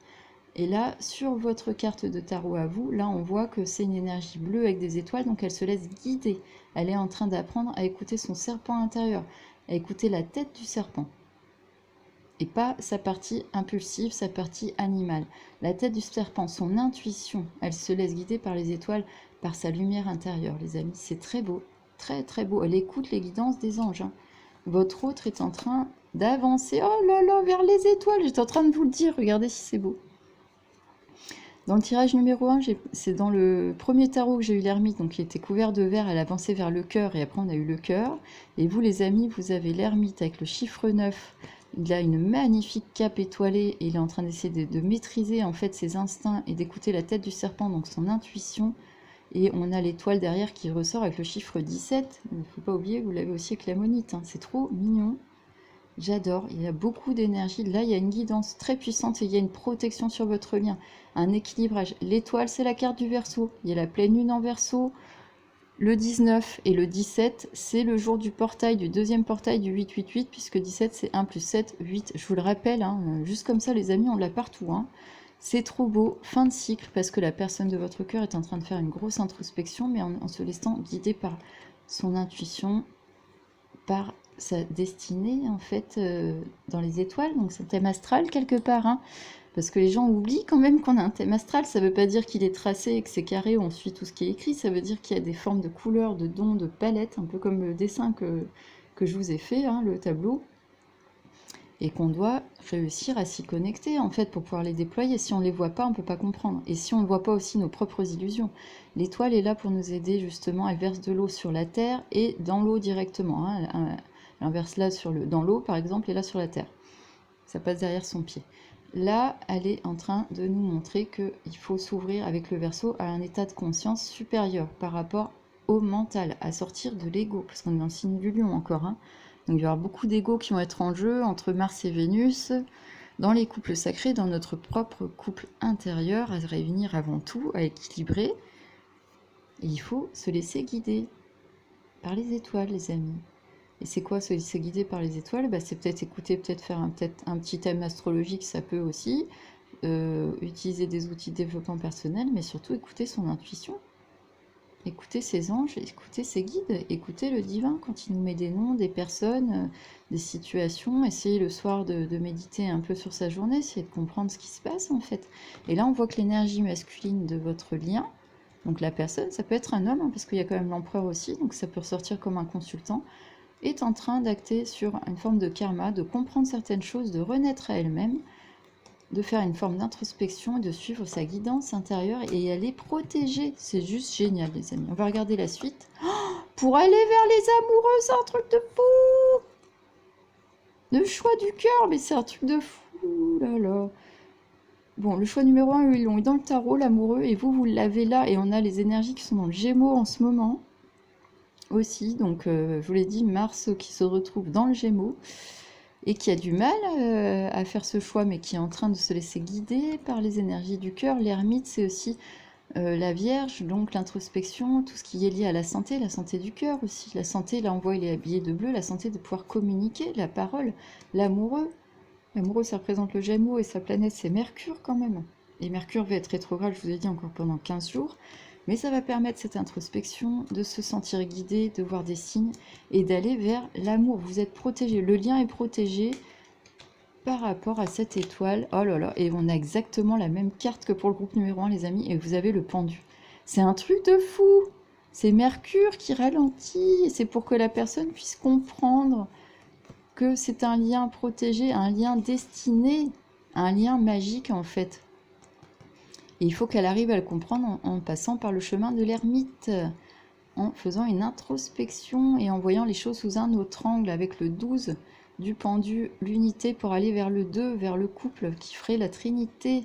Et là, sur votre carte de tarot à vous, là on voit que c'est une énergie bleue avec des étoiles, donc elle se laisse guider. Elle est en train d'apprendre à écouter son serpent intérieur, à écouter la tête du serpent. Et pas sa partie impulsive, sa partie animale. La tête du serpent, son intuition, elle se laisse guider par les étoiles, par sa lumière intérieure, les amis. C'est très beau, très très beau. Elle écoute les guidances des anges. Hein. Votre autre est en train d'avancer, oh là là, vers les étoiles. J'étais en train de vous le dire, regardez si c'est beau. Dans le tirage numéro 1, c'est dans le premier tarot que j'ai eu l'ermite, donc il était couvert de vert, elle avançait vers le cœur, et après on a eu le cœur. Et vous les amis, vous avez l'ermite avec le chiffre 9, il a une magnifique cape étoilée, et il est en train d'essayer de maîtriser en fait ses instincts et d'écouter la tête du serpent, donc son intuition. Et on a l'étoile derrière qui ressort avec le chiffre 17, il ne faut pas oublier que vous l'avez aussi avec la monite, hein. C'est trop mignon. J'adore, il y a beaucoup d'énergie. Là, il y a une guidance très puissante et il y a une protection sur votre lien, un équilibrage. L'étoile, c'est la carte du Verseau. Il y a la pleine lune en Verseau. Le 19 et le 17, c'est le jour du portail, du deuxième portail du 888, puisque 17, c'est 1 plus 7, 8. Je vous le rappelle, hein, juste comme ça, les amis, on l'a partout. Hein. C'est trop beau, fin de cycle, parce que la personne de votre cœur est en train de faire une grosse introspection, mais en se laissant guider par son intuition, par sa destinée, en fait, dans les étoiles, donc c'est un thème astral quelque part, hein. Parce que les gens oublient quand même qu'on a un thème astral, ça veut pas dire qu'il est tracé et que c'est carré, on suit tout ce qui est écrit, ça veut dire qu'il y a des formes de couleurs, de dons, de palettes, un peu comme le dessin que je vous ai fait, hein, le tableau, et qu'on doit réussir à s'y connecter, en fait, pour pouvoir les déployer. Si on les voit pas, on peut pas comprendre. Et si on ne voit pas aussi nos propres illusions. L'étoile est là pour nous aider, justement, elle verse de l'eau sur la Terre et dans l'eau directement, hein. Elle inverse là dans l'eau, par exemple, et là sur la Terre. Ça passe derrière son pied. Là, elle est en train de nous montrer qu'il faut s'ouvrir avec le Verseau à un état de conscience supérieur par rapport au mental, à sortir de l'ego, parce qu'on est dans le signe du lion encore, hein. Donc il y aura beaucoup d'ego qui vont être en jeu entre Mars et Vénus, dans les couples sacrés, dans notre propre couple intérieur, à se réunir avant tout, à équilibrer. Et il faut se laisser guider par les étoiles, les amis. Et c'est quoi se laisser guider par les étoiles? Bah, c'est peut-être écouter, peut-être faire un petit thème astrologique, ça peut aussi. Utiliser des outils de développement personnel, mais surtout écouter son intuition. Écouter ses anges, écouter ses guides, écouter le divin quand il nous met des noms, des personnes, des situations. Essayer le soir de méditer un peu sur sa journée, essayer de comprendre ce qui se passe en fait. Et là, on voit que l'énergie masculine de votre lien, donc la personne, ça peut être un homme, hein, parce qu'il y a quand même l'empereur aussi, donc ça peut ressortir comme un consultant, est en train d'acter sur une forme de karma, de comprendre certaines choses, de renaître à elle-même, de faire une forme d'introspection et de suivre sa guidance intérieure et elle est protégée. C'est juste génial, les amis. On va regarder la suite. Oh, pour aller vers les amoureux, c'est un truc de fou! Le choix du cœur, mais c'est un truc de fou, là là. Bon, le choix numéro 1, eux, ils l'ont eu dans le tarot, l'amoureux, et vous l'avez là, et on a les énergies qui sont dans le Gémeaux en ce moment aussi. Donc, je vous l'ai dit, Mars qui se retrouve dans le Gémeaux et qui a du mal à faire ce choix, mais qui est en train de se laisser guider par les énergies du cœur. L'ermite, c'est aussi la Vierge, donc l'introspection, tout ce qui est lié à la santé du cœur aussi. La santé, là on voit, il est habillé de bleu, la santé de pouvoir communiquer, la parole, l'amoureux. L'amoureux, ça représente le Gémeaux et sa planète, c'est Mercure quand même. Et Mercure va être rétrograde, je vous ai dit, encore pendant 15 jours. Mais ça va permettre cette introspection, de se sentir guidé, de voir des signes et d'aller vers l'amour. Vous êtes protégé, le lien est protégé par rapport à cette étoile. Oh là là, et on a exactement la même carte que pour le groupe numéro 1, les amis, et vous avez le pendu. C'est un truc de fou. C'est Mercure qui ralentit, et c'est pour que la personne puisse comprendre que c'est un lien protégé, un lien destiné, un lien magique en fait. Et il faut qu'elle arrive à le comprendre en passant par le chemin de l'ermite, en faisant une introspection et en voyant les choses sous un autre angle, avec le 12 du pendu, l'unité pour aller vers le 2, vers le couple qui ferait la trinité.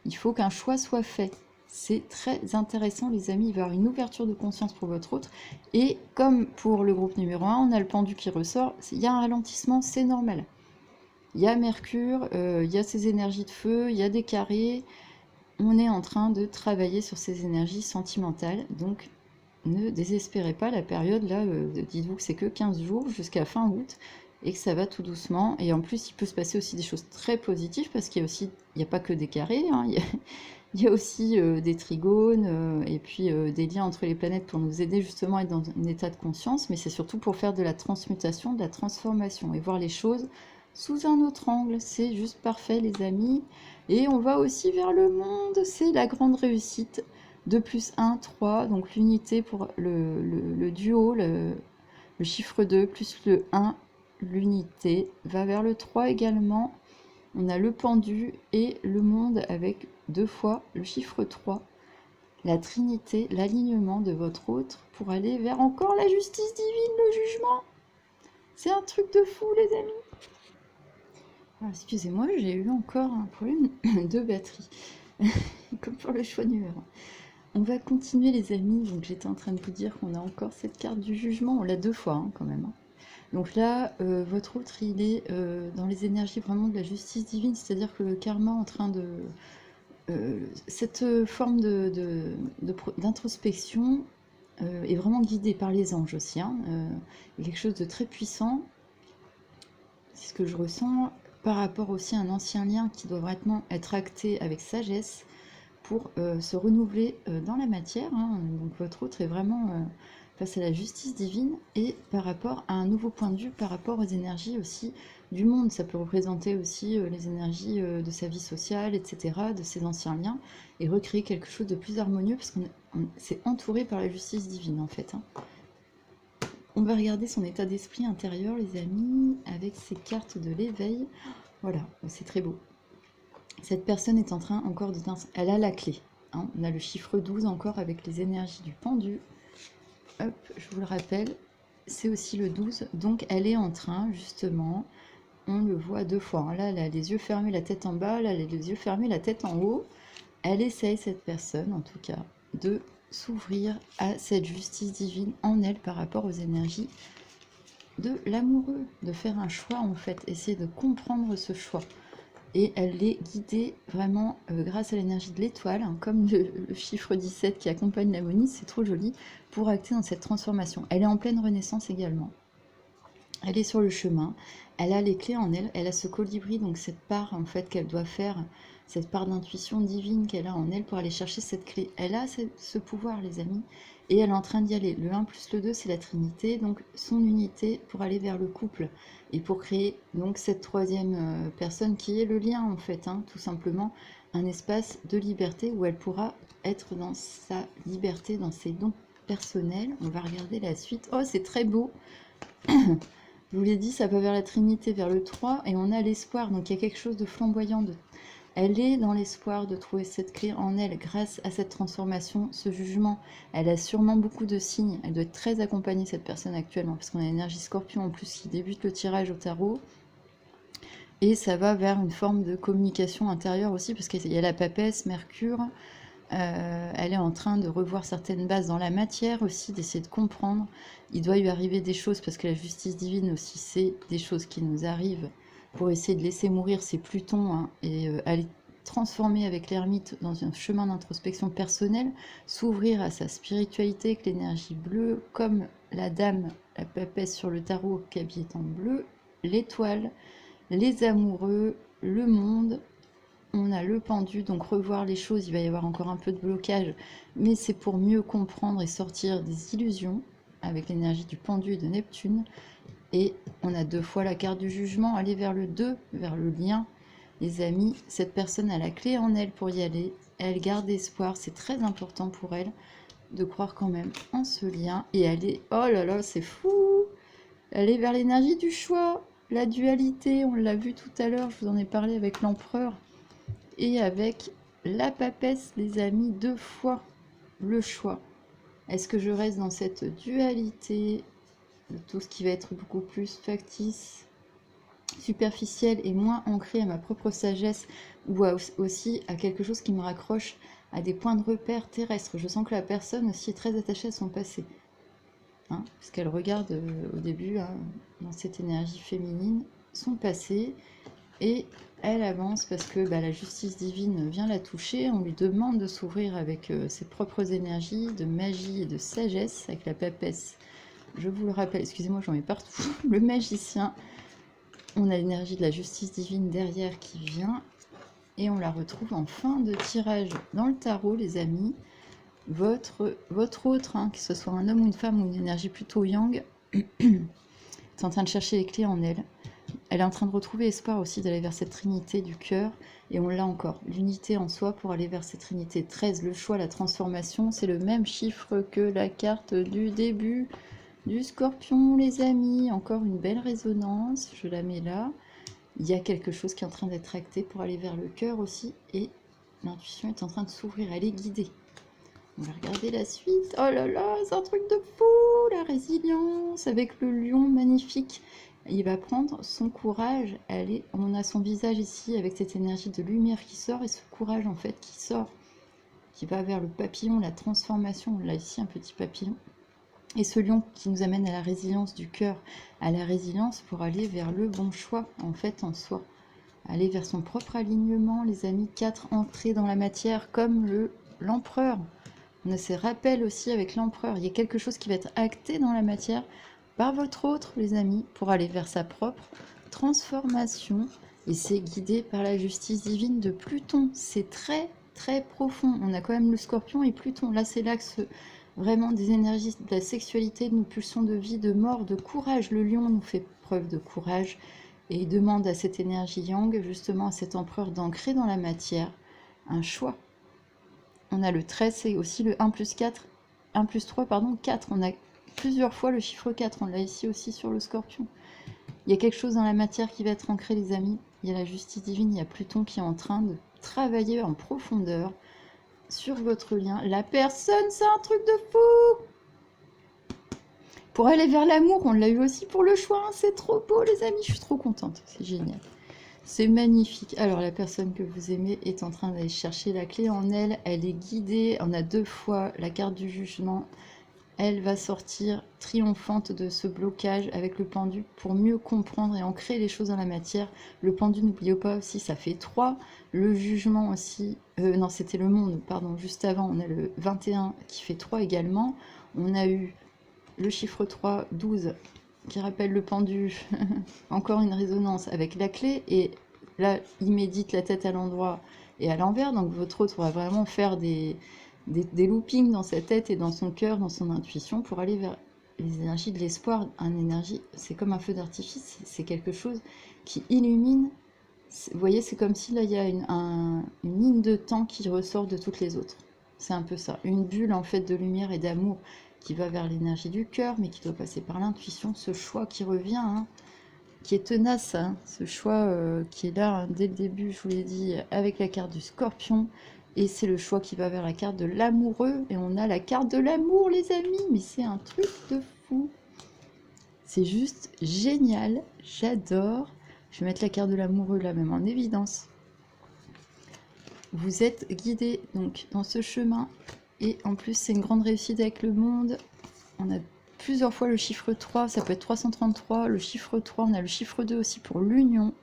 Il faut qu'un choix soit fait. C'est très intéressant, les amis. Il va y avoir une ouverture de conscience pour votre autre. Et comme pour le groupe numéro 1, on a le pendu qui ressort. Il y a un ralentissement, c'est normal. Il y a Mercure, il y a ces énergies de feu, il y a des carrés. On est en train de travailler sur ces énergies sentimentales. Donc, ne désespérez pas, la période là, dites-vous que c'est que 15 jours jusqu'à fin août et que ça va tout doucement. Et en plus, il peut se passer aussi des choses très positives parce qu'il y a aussi, il n'y a pas que des carrés, hein, il y a aussi des trigones et puis des liens entre les planètes pour nous aider justement à être dans un état de conscience, mais c'est surtout pour faire de la transmutation, de la transformation et voir les choses sous un autre angle. C'est juste parfait, les amis. Et on va aussi vers le monde, c'est la grande réussite. 2 plus 1, 3, donc l'unité pour le duo, le chiffre 2 plus le 1, l'unité va vers le 3 également. On a le pendu et le monde avec 2 fois le chiffre 3. La trinité, l'alignement de votre autre pour aller vers encore la justice divine, le jugement. C'est un truc de fou, les amis. Ah, excusez-moi, j'ai eu encore un problème de batterie, comme pour le choix numéro 1. On va continuer, les amis. Donc j'étais en train de vous dire qu'on a encore cette carte du jugement. On l'a 2 fois hein, quand même. Donc là, votre autre, il est dans les énergies vraiment de la justice divine, c'est-à-dire que le karma en train de... cette forme d'introspection est vraiment guidée par les anges aussi. Hein. Il y a quelque chose de très puissant. C'est ce que je ressens par rapport aussi à un ancien lien qui doit vraiment être acté avec sagesse pour se renouveler dans la matière. Hein. Donc votre autre est vraiment face à la justice divine et par rapport à un nouveau point de vue, par rapport aux énergies aussi du monde. Ça peut représenter aussi les énergies de sa vie sociale, etc., de ses anciens liens, et recréer quelque chose de plus harmonieux, parce qu'on s'est entouré par la justice divine, en fait. Hein. On va regarder son état d'esprit intérieur, les amis, avec ces cartes de l'éveil. Voilà, c'est très beau. Cette personne est en train encore de... Elle a la clé. Hein. On a le chiffre 12 encore avec les énergies du pendu. Hop, je vous le rappelle, c'est aussi le 12. Donc elle est en train, justement, on le voit 2 fois. Hein. Là, elle a les yeux fermés, la tête en bas. Là, elle a les yeux fermés, la tête en haut. Elle essaye, cette personne, en tout cas, de s'ouvrir à cette justice divine en elle par rapport aux énergies de l'amoureux, de faire un choix, en fait, essayer de comprendre ce choix. Et elle est guidée vraiment grâce à l'énergie de l'étoile, hein, comme le chiffre 17 qui accompagne l'harmonie, c'est trop joli, pour acter dans cette transformation. Elle est en pleine renaissance également. Elle est sur le chemin, elle a les clés en elle, elle a ce colibri, donc cette part en fait qu'elle doit faire, cette part d'intuition divine qu'elle a en elle pour aller chercher cette clé. Elle a ce pouvoir, les amis, et elle est en train d'y aller. Le 1 plus le 2, c'est la Trinité, donc son unité pour aller vers le couple et pour créer donc cette troisième personne qui est le lien en fait, hein, tout simplement un espace de liberté où elle pourra être dans sa liberté, dans ses dons personnels. On va regarder la suite. Oh, c'est très beau. Je vous l'ai dit, ça va vers la Trinité, vers le 3, et on a l'espoir. Donc il y a quelque chose de flamboyant. Elle est dans l'espoir de trouver cette clé en elle grâce à cette transformation, ce jugement. Elle a sûrement beaucoup de signes. Elle doit être très accompagnée, cette personne, actuellement, parce qu'on a l'énergie Scorpion en plus qui débute le tirage au tarot. Et ça va vers une forme de communication intérieure aussi, parce qu'il y a la papesse, Mercure. Elle est en train de revoir certaines bases dans la matière aussi, d'essayer de comprendre. Il doit lui arriver des choses, parce que la justice divine aussi, c'est des choses qui nous arrivent pour essayer de laisser mourir ces Plutons, hein, et aller transformer avec l'ermite dans un chemin d'introspection personnelle, s'ouvrir à sa spiritualité avec l'énergie bleue, comme la dame, la papesse sur le tarot qui habille en bleu, l'étoile, les amoureux, le monde. On a le pendu, donc revoir les choses, il va y avoir encore un peu de blocage, mais c'est pour mieux comprendre et sortir des illusions avec l'énergie du pendu et de Neptune. Et on a 2 fois la carte du jugement, aller vers le 2, vers le lien. Les amis, cette personne a la clé en elle pour y aller, elle garde espoir, c'est très important pour elle de croire quand même en ce lien, et elle est, oh là là, c'est fou, elle est vers l'énergie du choix, la dualité, on l'a vu tout à l'heure, je vous en ai parlé avec l'empereur. Et avec la papesse, les amis, 2 fois le choix. Est-ce que je reste dans cette dualité de tout ce qui va être beaucoup plus factice, superficiel et moins ancré à ma propre sagesse, ou aussi à quelque chose qui me raccroche à des points de repère terrestres? Je sens que la personne aussi est très attachée à son passé, hein, puisqu'elle regarde au début, hein, dans cette énergie féminine, son passé. Et elle avance parce que la justice divine vient la toucher. On lui demande de s'ouvrir avec ses propres énergies de magie et de sagesse, avec la papesse. Je vous le rappelle, excusez-moi, j'en mets partout. Le magicien. On a l'énergie de la justice divine derrière qui vient. Et on la retrouve en fin de tirage dans le tarot, les amis. Votre autre, hein, que ce soit un homme ou une femme ou une énergie plutôt yang, est en train de chercher les clés en elle. Elle est en train de retrouver espoir aussi d'aller vers cette trinité du cœur, et on l'a encore, l'unité en soi pour aller vers cette trinité. 13, le choix, la transformation, c'est le même chiffre que la carte du début du Scorpion, les amis. Encore une belle résonance, je la mets là. Il y a quelque chose qui est en train d'être acté pour aller vers le cœur aussi, et l'intuition est en train de s'ouvrir, elle est guidée. On va regarder la suite. Oh là là, c'est un truc de fou, la résilience avec le lion magnifique. Il va prendre son courage. On a son visage ici avec cette énergie de lumière qui sort, et ce courage en fait qui sort, qui va vers le papillon, la transformation. On l'a ici, un petit papillon. Et ce lion qui nous amène à la résilience du cœur, à la résilience pour aller vers le bon choix en fait en soi. Aller vers son propre alignement, les amis. 4, entrer dans la matière comme l'empereur. On a ces rappels aussi avec l'empereur. Il y a quelque chose qui va être acté dans la matière par votre autre, les amis, pour aller vers sa propre transformation. Et c'est guidé par la justice divine de Pluton. C'est très, très profond. On a quand même le Scorpion et Pluton. Là, c'est l'axe vraiment des énergies de la sexualité, de nos pulsions de vie, de mort, de courage. Le lion nous fait preuve de courage et il demande à cette énergie yang, justement à cet empereur, d'ancrer dans la matière un choix. On a le 13, c'est aussi le 1 plus 4, 1 plus 3, pardon, 4. On a plusieurs fois le chiffre 4, on l'a ici aussi sur le scorpion. Il y a quelque chose dans la matière qui va être ancré, les amis. Il y a la justice divine, il y a Pluton qui est en train de travailler en profondeur sur votre lien. La personne, c'est un truc de fou! Pour aller vers l'amour, on l'a eu aussi pour le choix. Hein. C'est trop beau, les amis. Je suis trop contente. C'est génial. C'est magnifique. Alors, la personne que vous aimez est en train d'aller chercher la clé en elle. Elle est guidée. On a 2 fois la carte du jugement. Elle va sortir triomphante de ce blocage avec le pendu pour mieux comprendre et ancrer les choses dans la matière. Le pendu, n'oubliez pas aussi, ça fait 3. Le jugement aussi, non, c'était le monde, pardon, juste avant, on a le 21 qui fait 3 également. On a eu le chiffre 3, 12, qui rappelle le pendu, encore une résonance avec la clé, et là, il médite la tête à l'endroit et à l'envers, donc votre autre va vraiment faire des loopings dans sa tête et dans son cœur, dans son intuition, pour aller vers les énergies de l'espoir. Un énergie, c'est comme un feu d'artifice, c'est quelque chose qui illumine. Vous voyez, c'est comme si là, il y a une ligne de temps qui ressort de toutes les autres. C'est un peu ça, une bulle en fait de lumière et d'amour qui va vers l'énergie du cœur, mais qui doit passer par l'intuition, ce choix qui revient, hein, qui est tenace, hein, ce choix qui est là hein, dès le début, je vous l'ai dit, avec la carte du scorpion, et c'est le choix qui va vers la carte de l'amoureux, et on a la carte de l'amour, les amis, mais c'est un truc de fou. C'est juste génial, j'adore. Je vais mettre la carte de l'amoureux là même en évidence. Vous êtes guidés donc dans ce chemin, et en plus c'est une grande réussite avec le monde. On a plusieurs fois le chiffre 3, ça peut être 333, le chiffre 3, on a le chiffre 2 aussi pour l'union.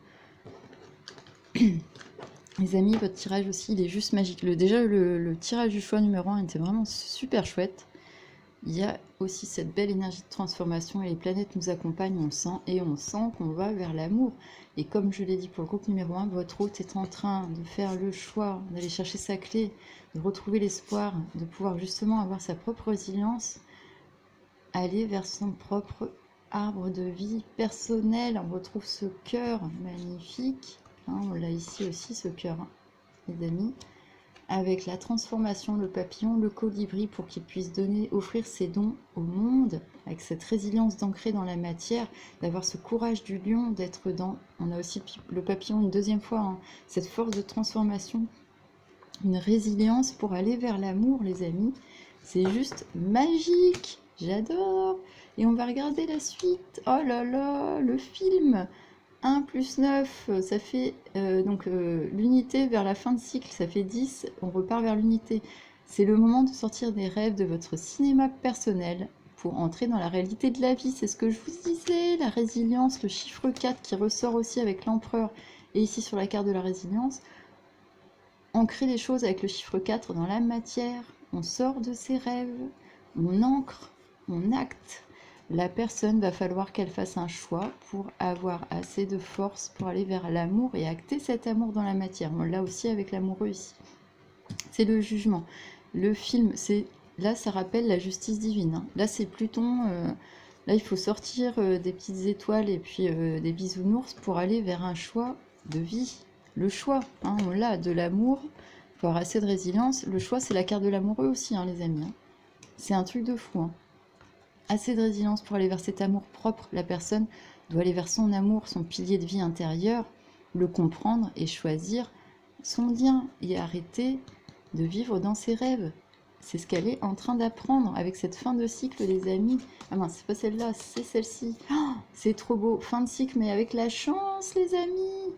Les amis, votre tirage aussi, il est juste magique. Déjà, le tirage du choix numéro 1 était vraiment super chouette. Il y a aussi cette belle énergie de transformation et les planètes nous accompagnent, on le sent, et on sent qu'on va vers l'amour. Et comme je l'ai dit pour le groupe numéro 1, votre hôte est en train de faire le choix, d'aller chercher sa clé, de retrouver l'espoir, de pouvoir justement avoir sa propre résilience, aller vers son propre arbre de vie personnel. On retrouve ce cœur magnifique, hein, on l'a ici aussi ce cœur, hein, les amis, avec la transformation, le papillon, le colibri, pour qu'il puisse donner, offrir ses dons au monde, avec cette résilience d'ancrer dans la matière, d'avoir ce courage du lion, d'être dans, on a aussi le papillon une deuxième fois, hein, cette force de transformation, une résilience pour aller vers l'amour, les amis. C'est juste magique, j'adore. Et on va regarder la suite. Oh là là, le film 1 plus 9, ça fait l'unité vers la fin de cycle, ça fait 10, on repart vers l'unité. C'est le moment de sortir des rêves de votre cinéma personnel pour entrer dans la réalité de la vie. C'est ce que je vous disais, la résilience, le chiffre 4 qui ressort aussi avec l'empereur, et ici sur la carte de la résilience. On crée les choses avec le chiffre 4 dans la matière, on sort de ses rêves, on ancre, on acte. La personne va falloir qu'elle fasse un choix pour avoir assez de force pour aller vers l'amour et acter cet amour dans la matière. On l'a aussi avec l'amoureux ici. C'est le jugement. Le film, c'est là, ça rappelle la justice divine. Hein. Là, c'est Pluton. Là, il faut sortir des petites étoiles et puis des bisounours pour aller vers un choix de vie. Le choix, hein, on l'a, de l'amour. Il faut avoir assez de résilience. Le choix, c'est la carte de l'amoureux aussi, hein, les amis. Hein. C'est un truc de fou. Hein. Assez de résilience pour aller vers cet amour propre. La personne doit aller vers son amour, son pilier de vie intérieur, le comprendre et choisir son lien et arrêter de vivre dans ses rêves. C'est ce qu'elle est en train d'apprendre avec cette fin de cycle, les amis. Ah mince, c'est pas celle-là, c'est celle-ci. Oh, c'est trop beau. Fin de cycle, mais avec la chance, les amis.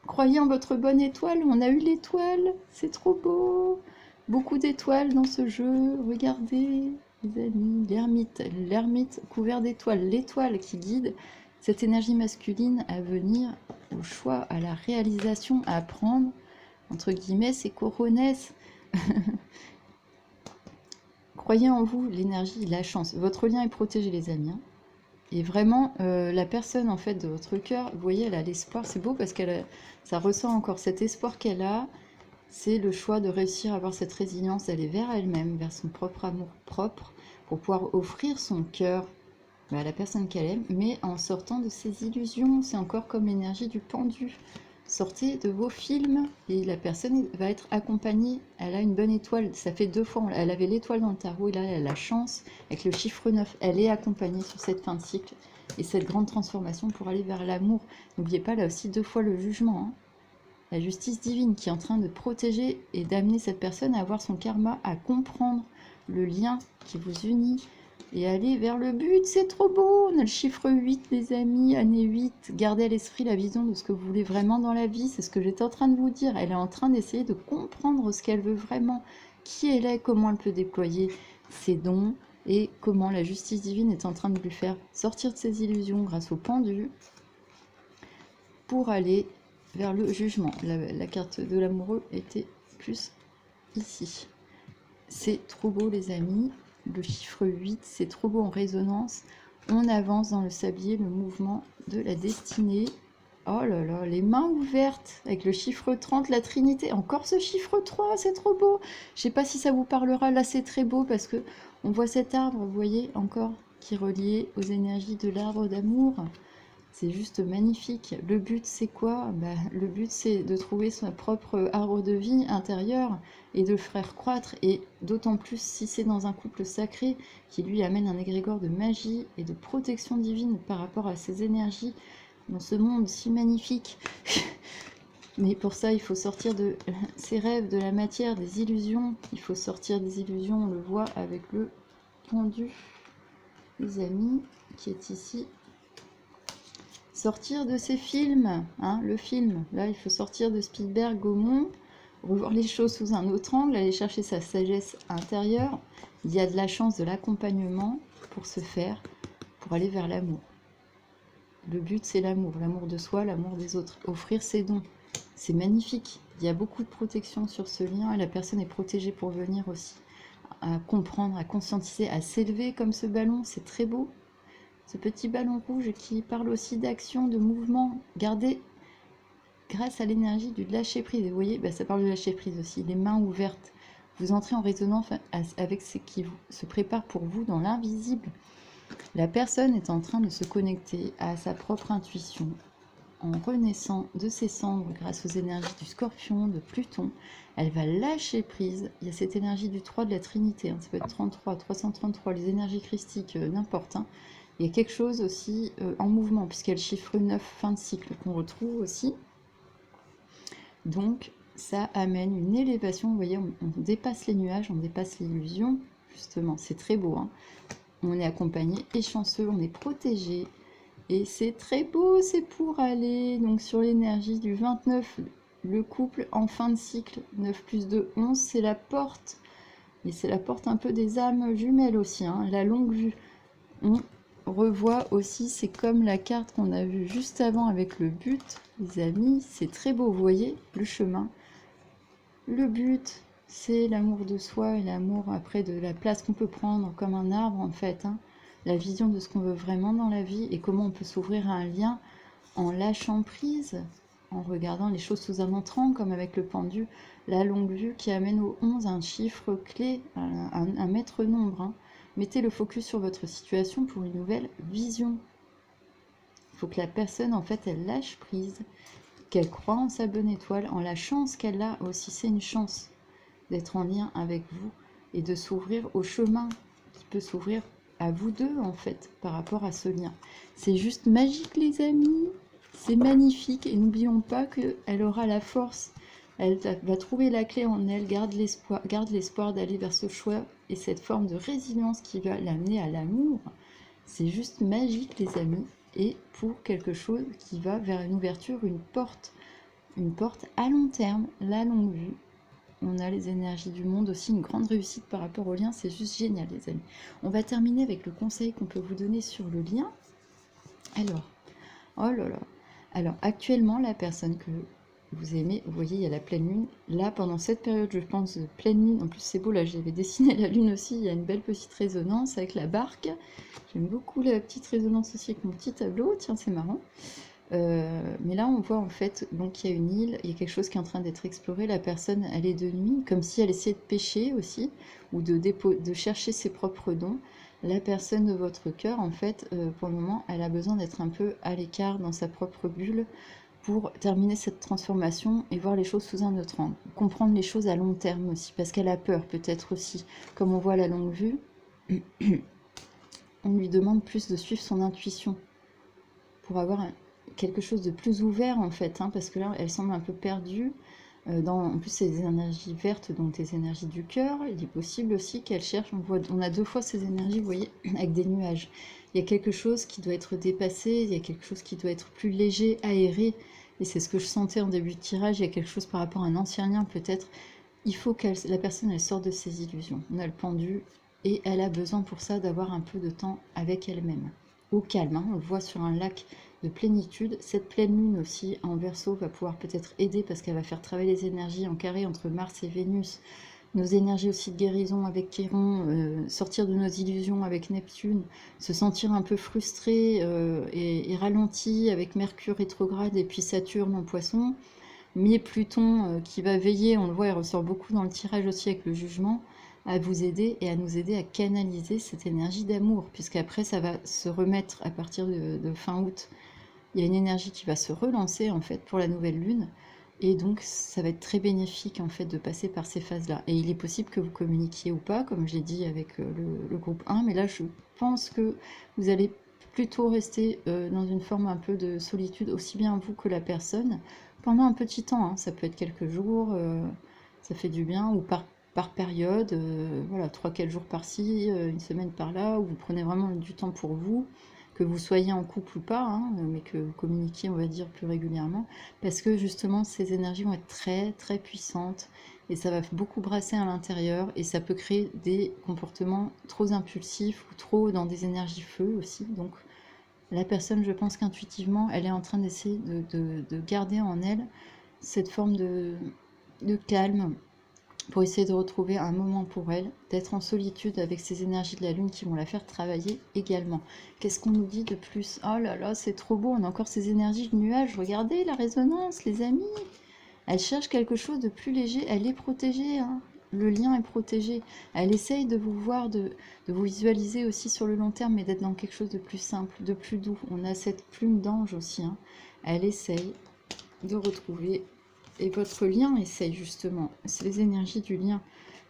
Croyez en votre bonne étoile. On a eu l'étoile. C'est trop beau. Beaucoup d'étoiles dans ce jeu. Regardez. Les amis, l'ermite couvert d'étoiles, l'étoile qui guide cette énergie masculine à venir au choix, à la réalisation, à apprendre, entre guillemets, c'est coronesse. Croyez en vous, l'énergie, la chance. Votre lien est protégé, les amis. Hein. Et vraiment, la personne, en fait, de votre cœur, vous voyez, elle a l'espoir. C'est beau parce ça ressent encore cet espoir qu'elle a. c'est le choix de réussir à avoir cette résilience, d'aller vers elle-même, vers son propre amour propre, pour pouvoir offrir son cœur à la personne qu'elle aime, mais en sortant de ses illusions. C'est encore comme l'énergie du pendu. Sortez de vos films et la personne va être accompagnée. Elle a une bonne étoile. Ça fait 2 fois. Elle avait l'étoile dans le tarot et là, elle a la chance avec le chiffre 9. Elle est accompagnée sur cette fin de cycle et cette grande transformation pour aller vers l'amour. N'oubliez pas là aussi 2 fois le jugement. Hein. La justice divine qui est en train de protéger et d'amener cette personne à avoir son karma, à comprendre le lien qui vous unit et aller vers le but. C'est trop beau. On a le chiffre 8, les amis, année 8. Gardez à l'esprit la vision de ce que vous voulez vraiment dans la vie. C'est ce que j'étais en train de vous dire. Elle est en train d'essayer de comprendre ce qu'elle veut vraiment, qui elle est, comment elle peut déployer ses dons et comment la justice divine est en train de lui faire sortir de ses illusions grâce au pendu pour aller vers le jugement. La carte de l'amoureux était plus ici. C'est trop beau les amis. Le chiffre 8, c'est trop beau en résonance. On avance dans le sablier, le mouvement de la destinée. Oh là là, les mains ouvertes avec le chiffre 30, la Trinité. Encore ce chiffre 3, c'est trop beau. Je sais pas si ça vous parlera. Là, c'est très beau parce que on voit cet arbre, vous voyez, encore, qui est relié aux énergies de l'arbre d'amour. C'est juste magnifique. Le but, c'est quoi? Le but, c'est de trouver son propre arbre de vie intérieur et de le faire croître. Et d'autant plus si c'est dans un couple sacré qui lui amène un égrégore de magie et de protection divine par rapport à ses énergies dans ce monde si magnifique. Mais pour ça, il faut sortir de ses rêves, de la matière, des illusions. Il faut sortir des illusions, on le voit avec le pendu, les amis, qui est ici. Sortir de ces films, hein, le film, là il faut sortir de Spielberg, Gaumont, revoir les choses sous un autre angle, aller chercher sa sagesse intérieure. Il y a de la chance, de l'accompagnement pour se faire, pour aller vers l'amour. Le but c'est l'amour de soi, l'amour des autres, offrir ses dons. C'est magnifique, il y a beaucoup de protection sur ce lien et la personne est protégée pour venir aussi à comprendre, à conscientiser, à s'élever comme ce ballon, c'est très beau. Ce petit ballon rouge qui parle aussi d'action, de mouvement. Gardez, grâce à l'énergie du lâcher-prise. Vous voyez, ça parle de lâcher-prise aussi. Les mains ouvertes. Vous entrez en résonance avec ce qui se prépare pour vous dans l'invisible. La personne est en train de se connecter à sa propre intuition en renaissant de ses cendres grâce aux énergies du Scorpion, de Pluton. Elle va lâcher prise. Il y a cette énergie du 3 de la Trinité. Hein. Ça peut être 33, 333, les énergies christiques, n'importe. Hein. Il y a quelque chose aussi en mouvement, puisqu'il y a le chiffre 9, fin de cycle, qu'on retrouve aussi. Donc, ça amène une élévation. Vous voyez, on dépasse les nuages, on dépasse l'illusion, justement. C'est très beau. Hein. On est accompagné et chanceux, on est protégé. Et c'est très beau, c'est pour aller donc sur l'énergie du 29, le couple en fin de cycle. 9 plus 2, 11, c'est la porte. Et c'est la porte un peu des âmes jumelles aussi, hein, la longue vue. On revoit aussi, c'est comme la carte qu'on a vue juste avant avec le but, les amis, c'est très beau, vous voyez, le chemin. Le but, c'est l'amour de soi et l'amour après de la place qu'on peut prendre comme un arbre en fait, hein. La vision de ce qu'on veut vraiment dans la vie et comment on peut s'ouvrir à un lien en lâchant prise, en regardant les choses sous un autre angle, comme avec le pendu, la longue vue qui amène au 11 un chiffre clé, un maître nombre, hein. Mettez le focus sur votre situation pour une nouvelle vision. Il faut que la personne, en fait, elle lâche prise, qu'elle croit en sa bonne étoile, en la chance qu'elle a aussi. C'est une chance d'être en lien avec vous et de s'ouvrir au chemin qui peut s'ouvrir à vous deux, en fait, par rapport à ce lien. C'est juste magique, les amis. C'est magnifique. Et n'oublions pas qu'elle aura la force. Elle va trouver la clé en elle, garde l'espoir d'aller vers ce choix et cette forme de résilience qui va l'amener à l'amour. C'est juste magique, les amis, et pour quelque chose qui va vers une ouverture, une porte à long terme, la longue vue. On a les énergies du monde aussi, une grande réussite par rapport au lien, c'est juste génial, les amis. On va terminer avec le conseil qu'on peut vous donner sur le lien. Alors, oh là là, alors actuellement, la personne que vous aimez, vous voyez, il y a la pleine lune. Là, pendant cette période, je pense, de pleine lune, en plus c'est beau, là j'avais dessiné la lune aussi, il y a une belle petite résonance avec la barque. J'aime beaucoup la petite résonance aussi avec mon petit tableau, tiens, c'est marrant. Mais là, on voit en fait, donc il y a une île, il y a quelque chose qui est en train d'être exploré. La personne, elle est de nuit, comme si elle essayait de pêcher aussi, ou de chercher ses propres dons. La personne de votre cœur, en fait, pour le moment, elle a besoin d'être un peu à l'écart dans sa propre bulle pour terminer cette transformation et voir les choses sous un autre angle. Comprendre les choses à long terme aussi, parce qu'elle a peur peut-être aussi. Comme on voit à la longue vue, on lui demande plus de suivre son intuition pour avoir quelque chose de plus ouvert en fait, hein, parce que là, elle semble un peu perdue. En plus, c'est des énergies vertes, donc des énergies du cœur. Il est possible aussi qu'elle cherche, on a 2 fois ces énergies, vous voyez, avec des nuages. Il y a quelque chose qui doit être dépassé, il y a quelque chose qui doit être plus léger, aéré. Et c'est ce que je sentais en début de tirage, il y a quelque chose par rapport à un ancien lien peut-être. Il faut que la personne, elle sorte de ses illusions. On a le pendu, et elle a besoin pour ça d'avoir un peu de temps avec elle-même. Au calme, hein, on le voit sur un lac de plénitude. Cette pleine lune aussi en Verseau va pouvoir peut-être aider parce qu'elle va faire travailler les énergies en carré entre Mars et Vénus, nos énergies aussi de guérison avec Chiron, sortir de nos illusions avec Neptune, se sentir un peu frustré et ralenti avec Mercure rétrograde et puis Saturne en Poisson, mais Pluton qui va veiller, on le voit, il ressort beaucoup dans le tirage aussi avec le jugement, à vous aider et à nous aider à canaliser cette énergie d'amour, puisqu'après ça va se remettre à partir de fin août. Il y a une énergie qui va se relancer en fait pour la nouvelle lune, et donc ça va être très bénéfique en fait de passer par ces phases-là. Et il est possible que vous communiquiez ou pas, comme je l'ai dit avec le groupe 1, mais là je pense que vous allez plutôt rester dans une forme un peu de solitude, aussi bien vous que la personne, pendant un petit temps, hein. Ça peut être quelques jours, ça fait du bien, ou par période, voilà, 3-4 jours par-ci, une semaine par-là, où vous prenez vraiment du temps pour vous, que vous soyez en couple ou pas, hein, mais que vous communiquiez, on va dire, plus régulièrement, parce que justement, ces énergies vont être très, très puissantes, et ça va beaucoup brasser à l'intérieur, et ça peut créer des comportements trop impulsifs, ou trop dans des énergies feu aussi, donc la personne, je pense qu'intuitivement, elle est en train d'essayer de garder en elle cette forme de calme, pour essayer de retrouver un moment pour elle, d'être en solitude avec ces énergies de la lune qui vont la faire travailler également. Qu'est-ce qu'on nous dit de plus? Oh là là, c'est trop beau, on a encore ces énergies de nuages, regardez la résonance, les amis. Elle cherche quelque chose de plus léger, elle est protégée, hein. Le lien est protégé. Elle essaye de vous voir, de vous visualiser aussi sur le long terme, mais d'être dans quelque chose de plus simple, de plus doux. On a cette plume d'ange aussi, hein. Elle essaye de retrouver, et votre lien essaye justement, c'est les énergies du lien.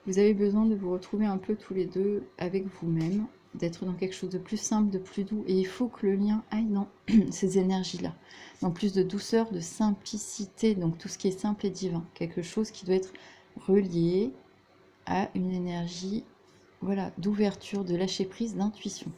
Vous avez besoin de vous retrouver un peu tous les deux avec vous-même, d'être dans quelque chose de plus simple, de plus doux, et il faut que le lien aille dans ces énergies-là, dans plus de douceur, de simplicité, donc tout ce qui est simple et divin, quelque chose qui doit être relié à une énergie, voilà, d'ouverture, de lâcher prise, d'intuition.